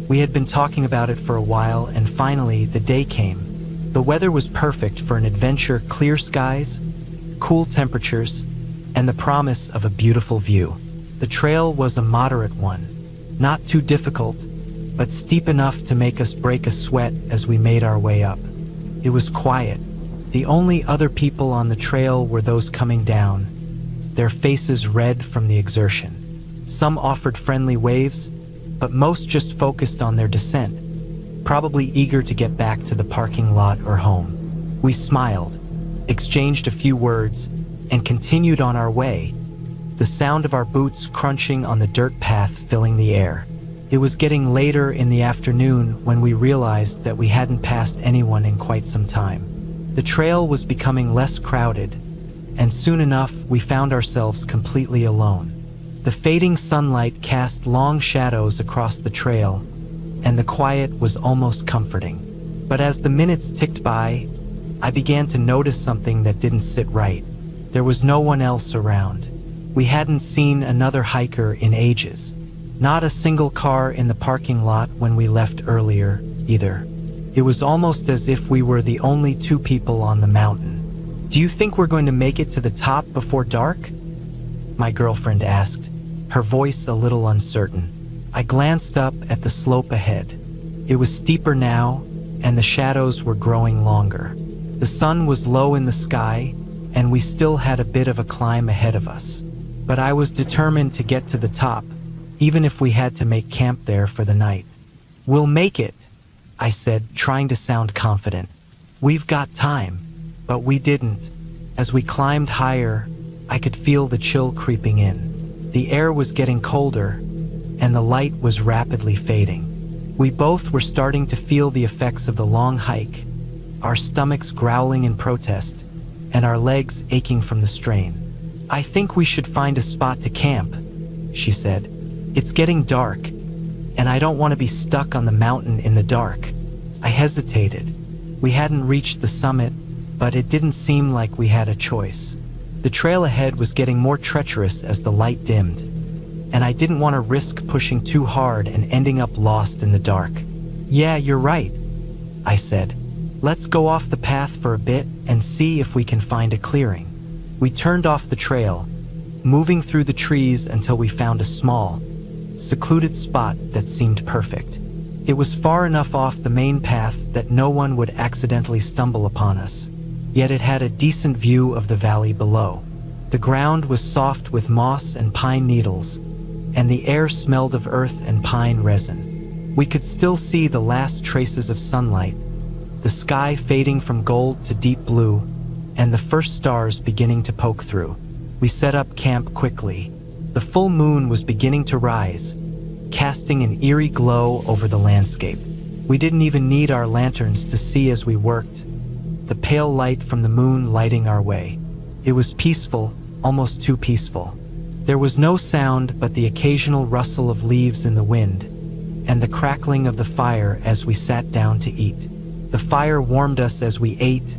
We had been talking about it for a while, and finally the day came. The weather was perfect for an adventure: clear skies, cool temperatures, and the promise of a beautiful view. The trail was a moderate one, not too difficult, but steep enough to make us break a sweat as we made our way up. It was quiet. The only other people on the trail were those coming down, their faces red from the exertion. Some offered friendly waves, but most just focused on their descent, probably eager to get back to the parking lot or home. We smiled, exchanged a few words, and continued on our way, the sound of our boots crunching on the dirt path filling the air. It was getting later in the afternoon when we realized that we hadn't passed anyone in quite some time. The trail was becoming less crowded, and soon enough we found ourselves completely alone. The fading sunlight cast long shadows across the trail, and the quiet was almost comforting. But as the minutes ticked by, I began to notice something that didn't sit right. There was no one else around. We hadn't seen another hiker in ages. Not a single car in the parking lot when we left earlier, either. It was almost as if we were the only two people on the mountain. "Do you think we're going to make it to the top before dark?" my girlfriend asked, her voice a little uncertain. I glanced up at the slope ahead. It was steeper now, and the shadows were growing longer. The sun was low in the sky, and we still had a bit of a climb ahead of us. But I was determined to get to the top, even if we had to make camp there for the night. "We'll make it," I said, trying to sound confident. "We've got time." But we didn't. As we climbed higher, I could feel the chill creeping in. The air was getting colder, and the light was rapidly fading. We both were starting to feel the effects of the long hike, our stomachs growling in protest, and our legs aching from the strain. "I think we should find a spot to camp," she said. "It's getting dark, and I don't want to be stuck on the mountain in the dark." I hesitated. We hadn't reached the summit, but it didn't seem like we had a choice. The trail ahead was getting more treacherous as the light dimmed, and I didn't want to risk pushing too hard and ending up lost in the dark. "Yeah, you're right," I said. "Let's go off the path for a bit and see if we can find a clearing." We turned off the trail, moving through the trees until we found a small, secluded spot that seemed perfect. It was far enough off the main path that no one would accidentally stumble upon us, yet it had a decent view of the valley below. The ground was soft with moss and pine needles, and the air smelled of earth and pine resin. We could still see the last traces of sunlight, the sky fading from gold to deep blue, and the first stars beginning to poke through. We set up camp quickly. The full moon was beginning to rise, casting an eerie glow over the landscape. We didn't even need our lanterns to see as we worked, the pale light from the moon lighting our way. It was peaceful, almost too peaceful. There was no sound but the occasional rustle of leaves in the wind, and the crackling of the fire as we sat down to eat. The fire warmed us as we ate,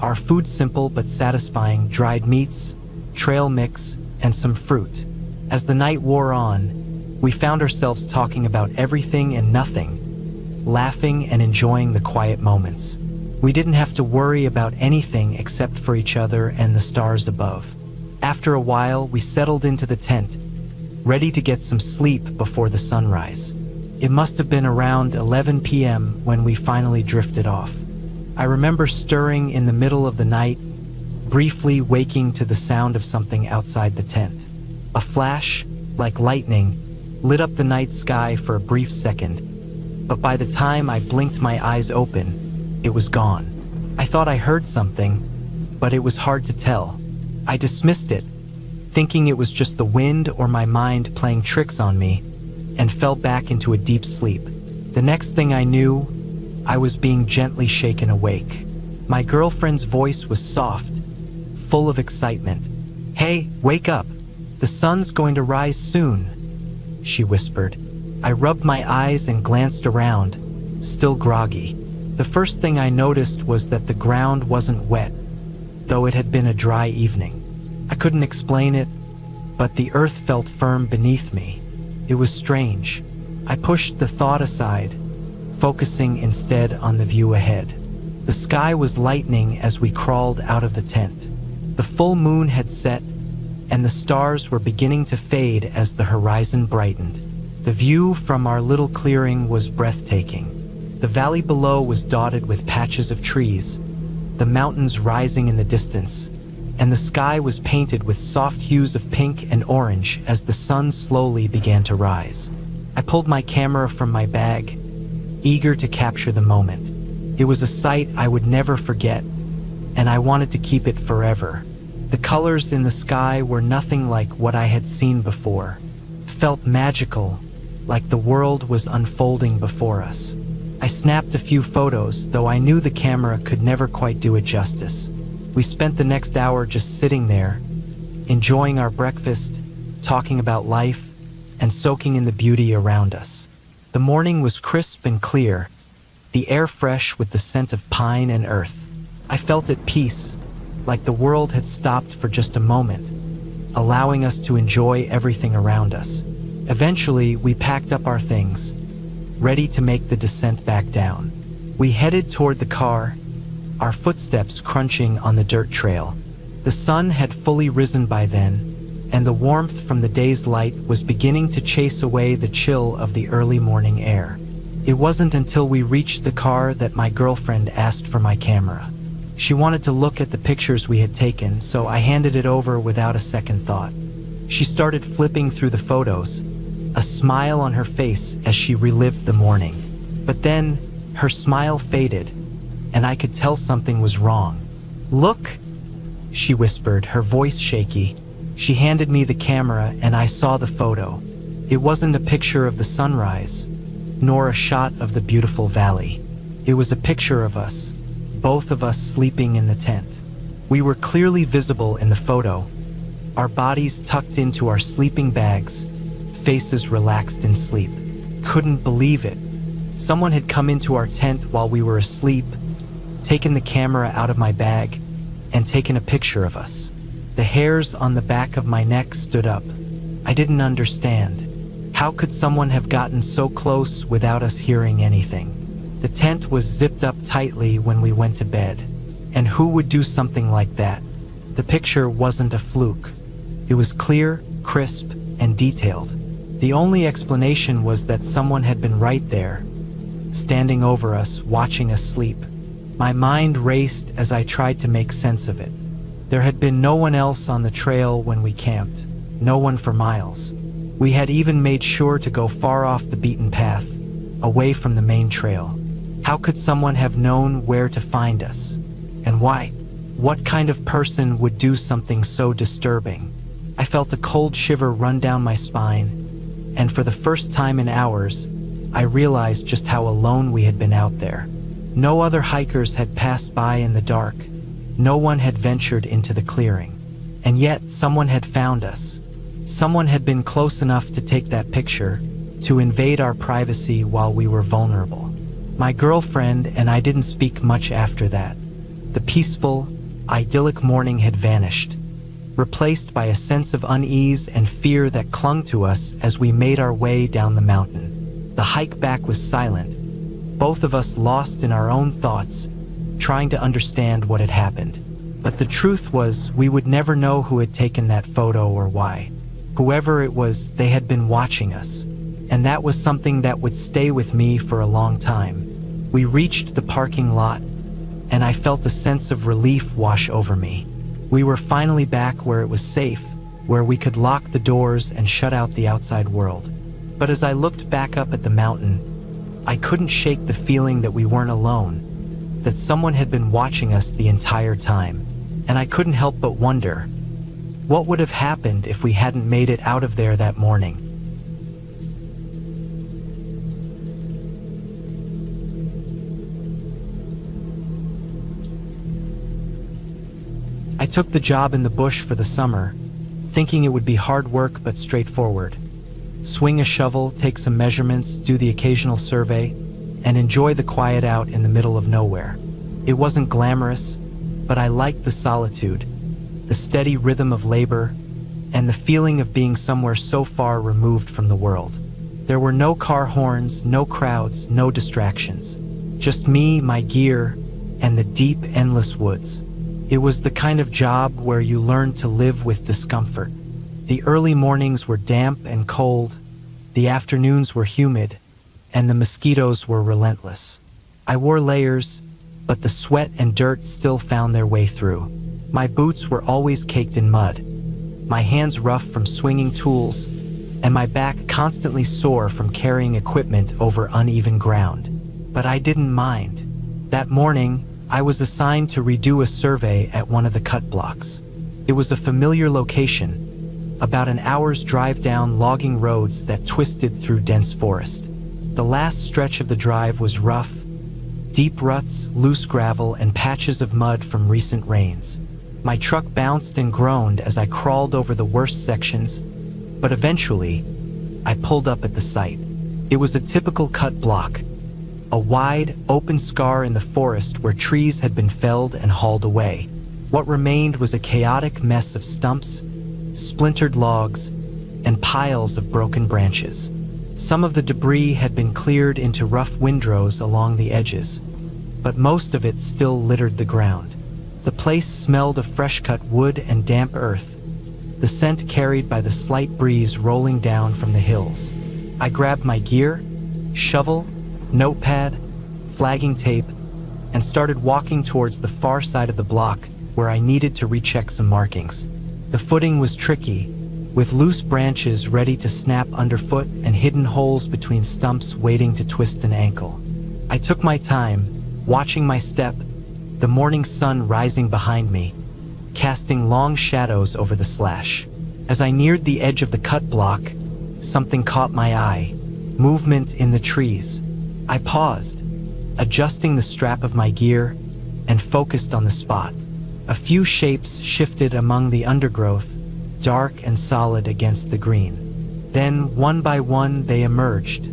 our food simple but satisfying: dried meats, trail mix, and some fruit. As the night wore on, we found ourselves talking about everything and nothing, laughing and enjoying the quiet moments. We didn't have to worry about anything except for each other and the stars above. After a while, we settled into the tent, ready to get some sleep before the sunrise. It must have been around 11 p.m. when we finally drifted off. I remember stirring in the middle of the night, briefly waking to the sound of something outside the tent. A flash, like lightning, lit up the night sky for a brief second, but by the time I blinked my eyes open, it was gone. I thought I heard something, but it was hard to tell. I dismissed it, thinking it was just the wind or my mind playing tricks on me, and fell back into a deep sleep. The next thing I knew, I was being gently shaken awake. My girlfriend's voice was soft, full of excitement. "Hey, wake up. The sun's going to rise soon," she whispered. I rubbed my eyes and glanced around, still groggy. The first thing I noticed was that the ground wasn't wet, though it had been a dry evening. I couldn't explain it, but the earth felt firm beneath me. It was strange. I pushed the thought aside, focusing instead on the view ahead. The sky was lightening as we crawled out of the tent. The full moon had set, and the stars were beginning to fade as the horizon brightened. The view from our little clearing was breathtaking. The valley below was dotted with patches of trees, the mountains rising in the distance, and the sky was painted with soft hues of pink and orange as the sun slowly began to rise. I pulled my camera from my bag, eager to capture the moment. It was a sight I would never forget, and I wanted to keep it forever. The colors in the sky were nothing like what I had seen before. It felt magical, like the world was unfolding before us. I snapped a few photos, though I knew the camera could never quite do it justice. We spent the next hour just sitting there, enjoying our breakfast, talking about life, and soaking in the beauty around us. The morning was crisp and clear, the air fresh with the scent of pine and earth. I felt at peace, like the world had stopped for just a moment, allowing us to enjoy everything around us. Eventually, we packed up our things, ready to make the descent back down. We headed toward the car, our footsteps crunching on the dirt trail. The sun had fully risen by then, and the warmth from the day's light was beginning to chase away the chill of the early morning air. It wasn't until we reached the car that my girlfriend asked for my camera. She wanted to look at the pictures we had taken, so I handed it over without a second thought. She started flipping through the photos, a smile on her face as she relived the morning. But then, her smile faded, and I could tell something was wrong. "Look," she whispered, her voice shaky. She handed me the camera and I saw the photo. It wasn't a picture of the sunrise, nor a shot of the beautiful valley. It was a picture of us, both of us sleeping in the tent. We were clearly visible in the photo, our bodies tucked into our sleeping bags, faces relaxed in sleep. Couldn't believe it. Someone had come into our tent while we were asleep, taken the camera out of my bag, and taken a picture of us. The hairs on the back of my neck stood up. I didn't understand. How could someone have gotten so close without us hearing anything? The tent was zipped up tightly when we went to bed. And who would do something like that? The picture wasn't a fluke. It was clear, crisp, and detailed. The only explanation was that someone had been right there, standing over us, watching us sleep. My mind raced as I tried to make sense of it. There had been no one else on the trail when we camped, no one for miles. We had even made sure to go far off the beaten path, away from the main trail. How could someone have known where to find us? And why? What kind of person would do something so disturbing? I felt a cold shiver run down my spine, and for the first time in hours, I realized just how alone we had been out there. No other hikers had passed by in the dark. No one had ventured into the clearing. And yet, someone had found us. Someone had been close enough to take that picture, to invade our privacy while we were vulnerable. My girlfriend and I didn't speak much after that. The peaceful, idyllic morning had vanished, replaced by a sense of unease and fear that clung to us as we made our way down the mountain. The hike back was silent, both of us lost in our own thoughts, trying to understand what had happened. But the truth was, we would never know who had taken that photo or why. Whoever it was, they had been watching us, and that was something that would stay with me for a long time. We reached the parking lot, and I felt a sense of relief wash over me. We were finally back where it was safe, where we could lock the doors and shut out the outside world. But as I looked back up at the mountain, I couldn't shake the feeling that we weren't alone, that someone had been watching us the entire time. And I couldn't help but wonder, What would have happened if we hadn't made it out of there that morning? I took the job in the bush for the summer, thinking it would be hard work but straightforward. Swing a shovel, take some measurements, do the occasional survey, and enjoy the quiet out in the middle of nowhere. It wasn't glamorous, but I liked the solitude, the steady rhythm of labor, and the feeling of being somewhere so far removed from the world. There were no car horns, no crowds, no distractions. Just me, my gear, and the deep, endless woods. It was the kind of job where you learned to live with discomfort. The early mornings were damp and cold, the afternoons were humid, and the mosquitoes were relentless. I wore layers, but the sweat and dirt still found their way through. My boots were always caked in mud, my hands rough from swinging tools, and my back constantly sore from carrying equipment over uneven ground. But I didn't mind. That morning, I was assigned to redo a survey at one of the cut blocks. It was a familiar location, about an hour's drive down logging roads that twisted through dense forest. The last stretch of the drive was rough, deep ruts, loose gravel, and patches of mud from recent rains. My truck bounced and groaned as I crawled over the worst sections, but eventually, I pulled up at the site. It was a typical cut block, a wide, open scar in the forest where trees had been felled and hauled away. What remained was a chaotic mess of stumps, splintered logs, and piles of broken branches. Some of the debris had been cleared into rough windrows along the edges, but most of it still littered the ground. The place smelled of fresh-cut wood and damp earth, the scent carried by the slight breeze rolling down from the hills. I grabbed my gear, shovel, notepad, flagging tape, and started walking towards the far side of the block where I needed to recheck some markings. The footing was tricky, with loose branches ready to snap underfoot and hidden holes between stumps waiting to twist an ankle. I took my time, watching my step, the morning sun rising behind me, casting long shadows over the slash. As I neared the edge of the cut block, something caught my eye, movement in the trees. I paused, adjusting the strap of my gear, and focused on the spot. A few shapes shifted among the undergrowth, dark and solid against the green. Then, one by one, they emerged.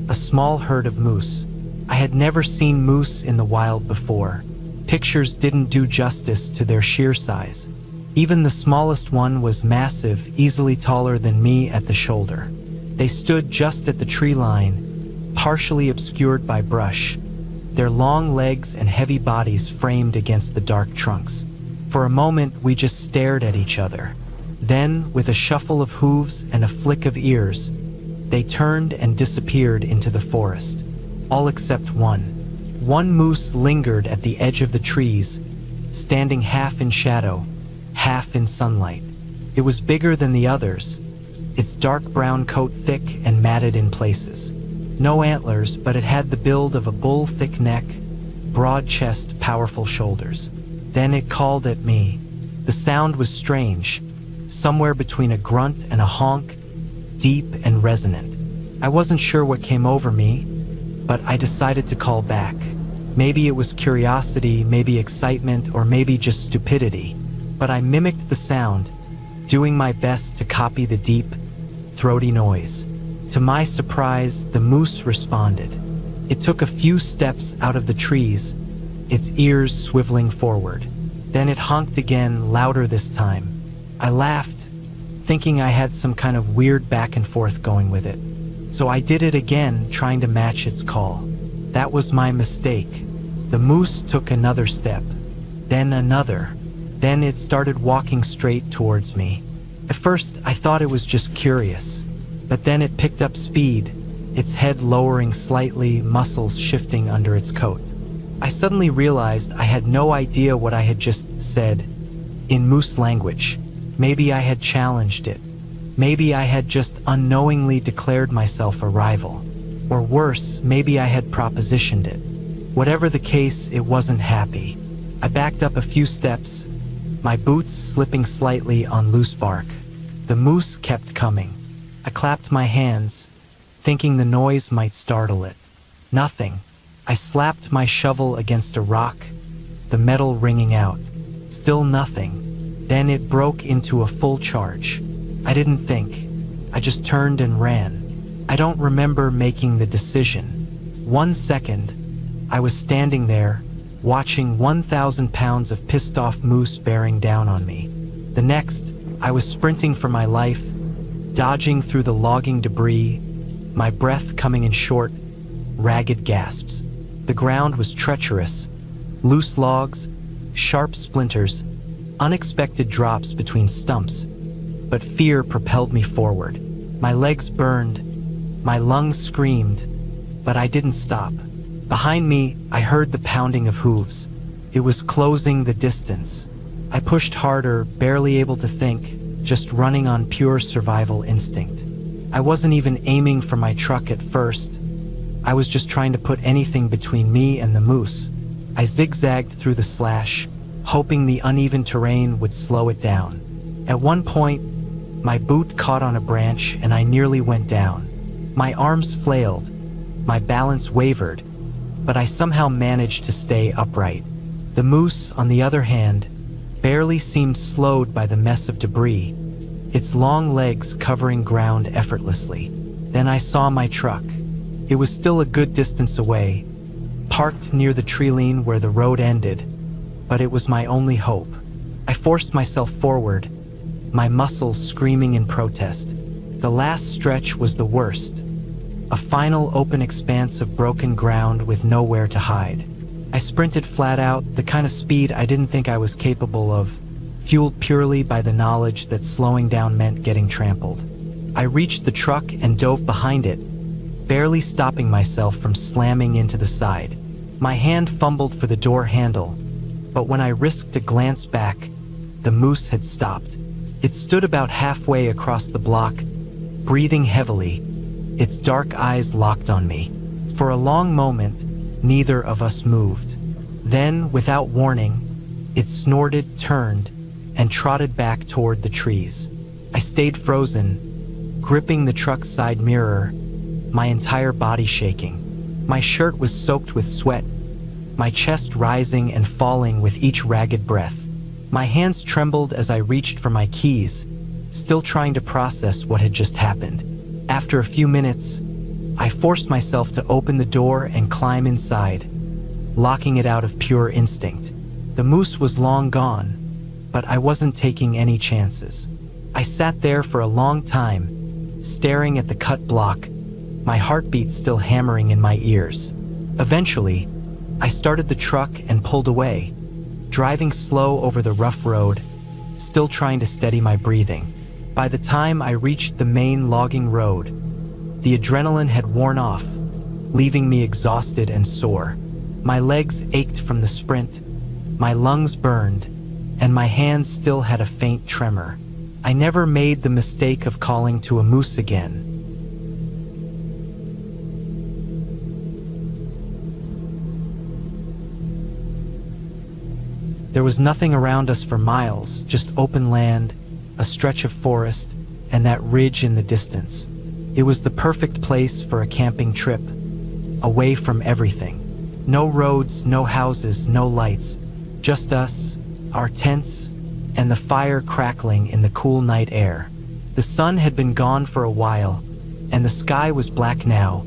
A small herd of moose. I had never seen moose in the wild before. Pictures didn't do justice to their sheer size. Even the smallest one was massive, easily taller than me at the shoulder. They stood just at the tree line, partially obscured by brush, their long legs and heavy bodies framed against the dark trunks. For a moment, we just stared at each other. Then, with a shuffle of hooves and a flick of ears, they turned and disappeared into the forest. All except one. One moose lingered at the edge of the trees, standing half in shadow, half in sunlight. It was bigger than the others, its dark brown coat thick and matted in places. No antlers, but it had the build of a bull, thick neck, broad chest, powerful shoulders. Then it called at me. The sound was strange, somewhere between a grunt and a honk, deep and resonant. I wasn't sure what came over me, but I decided to call back. Maybe it was curiosity, maybe excitement, or maybe just stupidity. But I mimicked the sound, doing my best to copy the deep, throaty noise. To my surprise, the moose responded. It took a few steps out of the trees, its ears swiveling forward. Then it honked again, louder this time. I laughed, thinking I had some kind of weird back and forth going with it. So I did it again, trying to match its call. That was my mistake. The moose took another step, then another. Then it started walking straight towards me. At first, I thought it was just curious. But then it picked up speed, its head lowering slightly, muscles shifting under its coat. I suddenly realized I had no idea what I had just said. In moose language, maybe I had challenged it. Maybe I had just unknowingly declared myself a rival. Or worse, maybe I had propositioned it. Whatever the case, it wasn't happy. I backed up a few steps, my boots slipping slightly on loose bark. The moose kept coming. I clapped my hands, thinking the noise might startle it. Nothing. I slapped my shovel against a rock, the metal ringing out. Still nothing. Then it broke into a full charge. I didn't think. I just turned and ran. I don't remember making the decision. 1 second, I was standing there, watching 1,000 pounds of pissed-off moose bearing down on me. The next, I was sprinting for my life, dodging through the logging debris, my breath coming in short, ragged gasps. The ground was treacherous. Loose logs, sharp splinters, unexpected drops between stumps. But fear propelled me forward. My legs burned, my lungs screamed, but I didn't stop. Behind me, I heard the pounding of hooves. It was closing the distance. I pushed harder, barely able to think, just running on pure survival instinct. I wasn't even aiming for my truck at first. I was just trying to put anything between me and the moose. I zigzagged through the slash, hoping the uneven terrain would slow it down. At one point, my boot caught on a branch and I nearly went down. My arms flailed, my balance wavered, but I somehow managed to stay upright. The moose, on the other hand, barely seemed slowed by the mess of debris, its long legs covering ground effortlessly. Then I saw my truck. It was still a good distance away, parked near the treeline where the road ended, but it was my only hope. I forced myself forward, my muscles screaming in protest. The last stretch was the worst, a final open expanse of broken ground with nowhere to hide. I sprinted flat out, the kind of speed I didn't think I was capable of, fueled purely by the knowledge that slowing down meant getting trampled. I reached the truck and dove behind it, barely stopping myself from slamming into the side. My hand fumbled for the door handle, but when I risked a glance back, the moose had stopped. It stood about halfway across the block, breathing heavily, its dark eyes locked on me. For a long moment, neither of us moved. Then, without warning, it snorted, turned, and trotted back toward the trees. I stayed frozen, gripping the truck's side mirror, my entire body shaking. My shirt was soaked with sweat, my chest rising and falling with each ragged breath. My hands trembled as I reached for my keys, still trying to process what had just happened. After a few minutes, I forced myself to open the door and climb inside, locking it out of pure instinct. The moose was long gone, but I wasn't taking any chances. I sat there for a long time, staring at the cut block, my heartbeat still hammering in my ears. Eventually, I started the truck and pulled away, driving slow over the rough road, still trying to steady my breathing. By the time I reached the main logging road, the adrenaline had worn off, leaving me exhausted and sore. My legs ached from the sprint, my lungs burned, and my hands still had a faint tremor. I never made the mistake of calling to a moose again. There was nothing around us for miles, just open land, a stretch of forest, and that ridge in the distance. It was the perfect place for a camping trip, away from everything. No roads, no houses, no lights, just us, our tents, and the fire crackling in the cool night air. The sun had been gone for a while, and the sky was black now,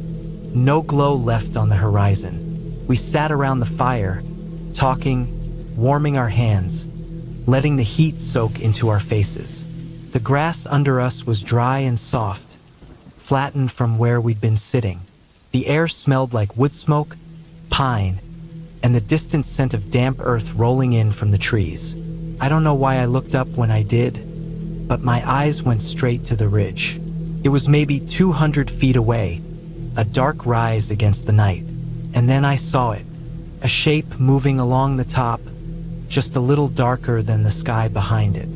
no glow left on the horizon. We sat around the fire, talking, warming our hands, letting the heat soak into our faces. The grass under us was dry and soft, flattened from where we'd been sitting. The air smelled like wood smoke, pine, and the distant scent of damp earth rolling in from the trees. I don't know why I looked up when I did, but my eyes went straight to the ridge. It was maybe 200 feet away, a dark rise against the night. And then I saw it, a shape moving along the top, just a little darker than the sky behind it.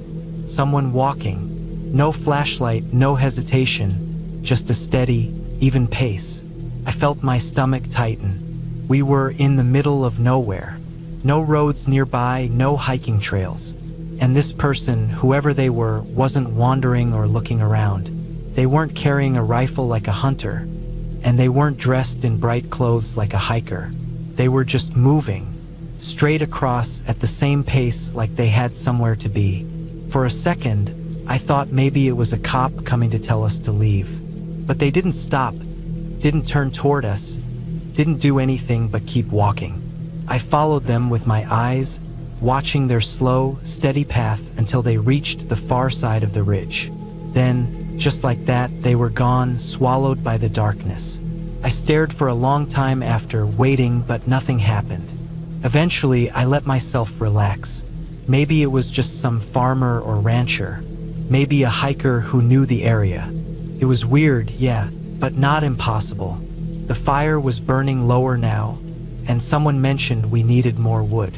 Someone walking, no flashlight, no hesitation, just a steady, even pace. I felt my stomach tighten. We were in the middle of nowhere. No roads nearby, no hiking trails. And this person, whoever they were, wasn't wandering or looking around. They weren't carrying a rifle like a hunter, and they weren't dressed in bright clothes like a hiker. They were just moving, straight across at the same pace like they had somewhere to be. For a second, I thought maybe it was a cop coming to tell us to leave. But they didn't stop, didn't turn toward us, didn't do anything but keep walking. I followed them with my eyes, watching their slow, steady path until they reached the far side of the ridge. Then, just like that, they were gone, swallowed by the darkness. I stared for a long time after, waiting, but nothing happened. Eventually, I let myself relax. Maybe it was just some farmer or rancher. Maybe a hiker who knew the area. It was weird, yeah, but not impossible. The fire was burning lower now, and someone mentioned we needed more wood.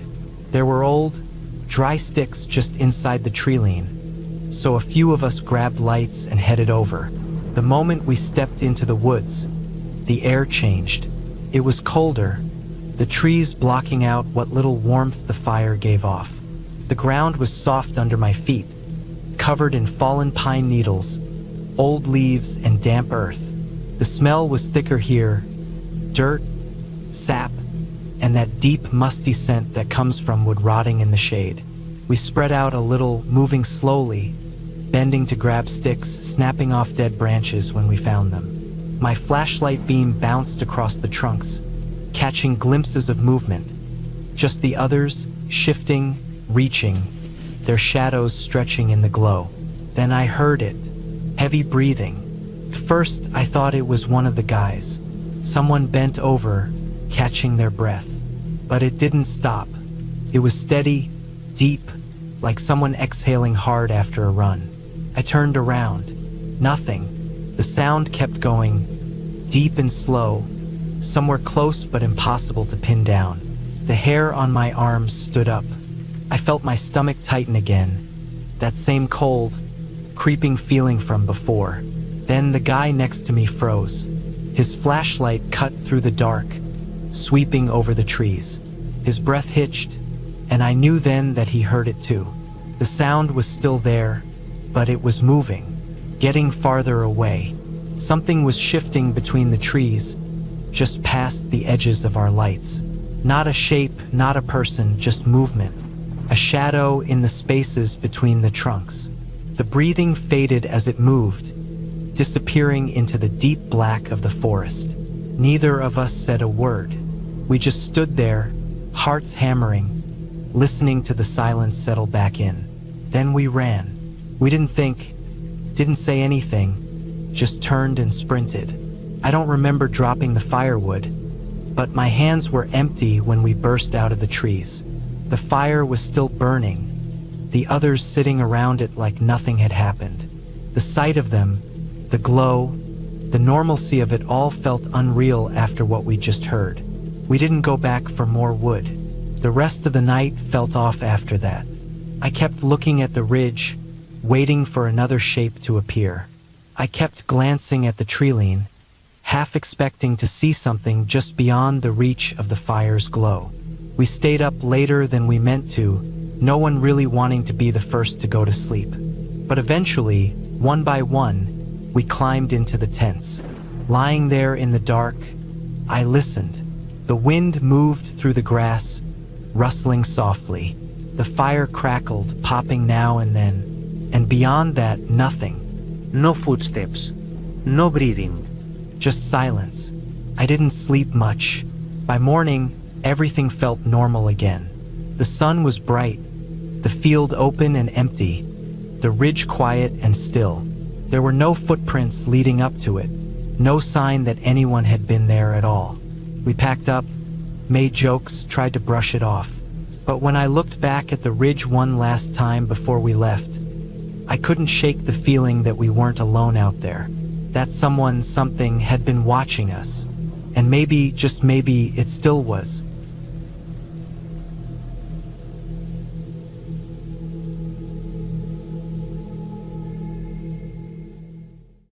There were old, dry sticks just inside the tree-line, so a few of us grabbed lights and headed over. The moment we stepped into the woods, the air changed. It was colder, the trees blocking out what little warmth the fire gave off. The ground was soft under my feet, covered in fallen pine needles, old leaves, and damp earth. The smell was thicker here, dirt, sap, and that deep, musty scent that comes from wood rotting in the shade. We spread out a little, moving slowly, bending to grab sticks, snapping off dead branches when we found them. My flashlight beam bounced across the trunks, catching glimpses of movement. Just the others, shifting, reaching, their shadows stretching in the glow. Then I heard it, heavy breathing. At first, I thought it was one of the guys. Someone bent over, catching their breath. But it didn't stop. It was steady, deep, like someone exhaling hard after a run. I turned around. Nothing. The sound kept going, deep and slow, somewhere close but impossible to pin down. The hair on my arms stood up. I felt my stomach tighten again, that same cold, creeping feeling from before. Then the guy next to me froze. His flashlight cut through the dark, sweeping over the trees. His breath hitched, and I knew then that he heard it too. The sound was still there, but it was moving, getting farther away. Something was shifting between the trees, just past the edges of our lights. Not a shape, not a person, just movement. A shadow in the spaces between the trunks. The breathing faded as it moved, disappearing into the deep black of the forest. Neither of us said a word. We just stood there, hearts hammering, listening to the silence settle back in. Then we ran. We didn't think, didn't say anything, just turned and sprinted. I don't remember dropping the firewood, but my hands were empty when we burst out of the trees. The fire was still burning, the others sitting around it like nothing had happened. The sight of them, the glow, the normalcy of it all felt unreal after what we just heard. We didn't go back for more wood. The rest of the night felt off after that. I kept looking at the ridge, waiting for another shape to appear. I kept glancing at the tree-line, half expecting to see something just beyond the reach of the fire's glow. We stayed up later than we meant to, no one really wanting to be the first to go to sleep. But eventually, one by one, we climbed into the tents. Lying there in the dark, I listened. The wind moved through the grass, rustling softly. The fire crackled, popping now and then. And beyond that, nothing. No footsteps, no breathing, just silence. I didn't sleep much. By morning, everything felt normal again. The sun was bright, the field open and empty, the ridge quiet and still. There were no footprints leading up to it, no sign that anyone had been there at all. We packed up, made jokes, tried to brush it off. But when I looked back at the ridge one last time before we left, I couldn't shake the feeling that we weren't alone out there, that someone, something had been watching us. And maybe, just maybe, it still was.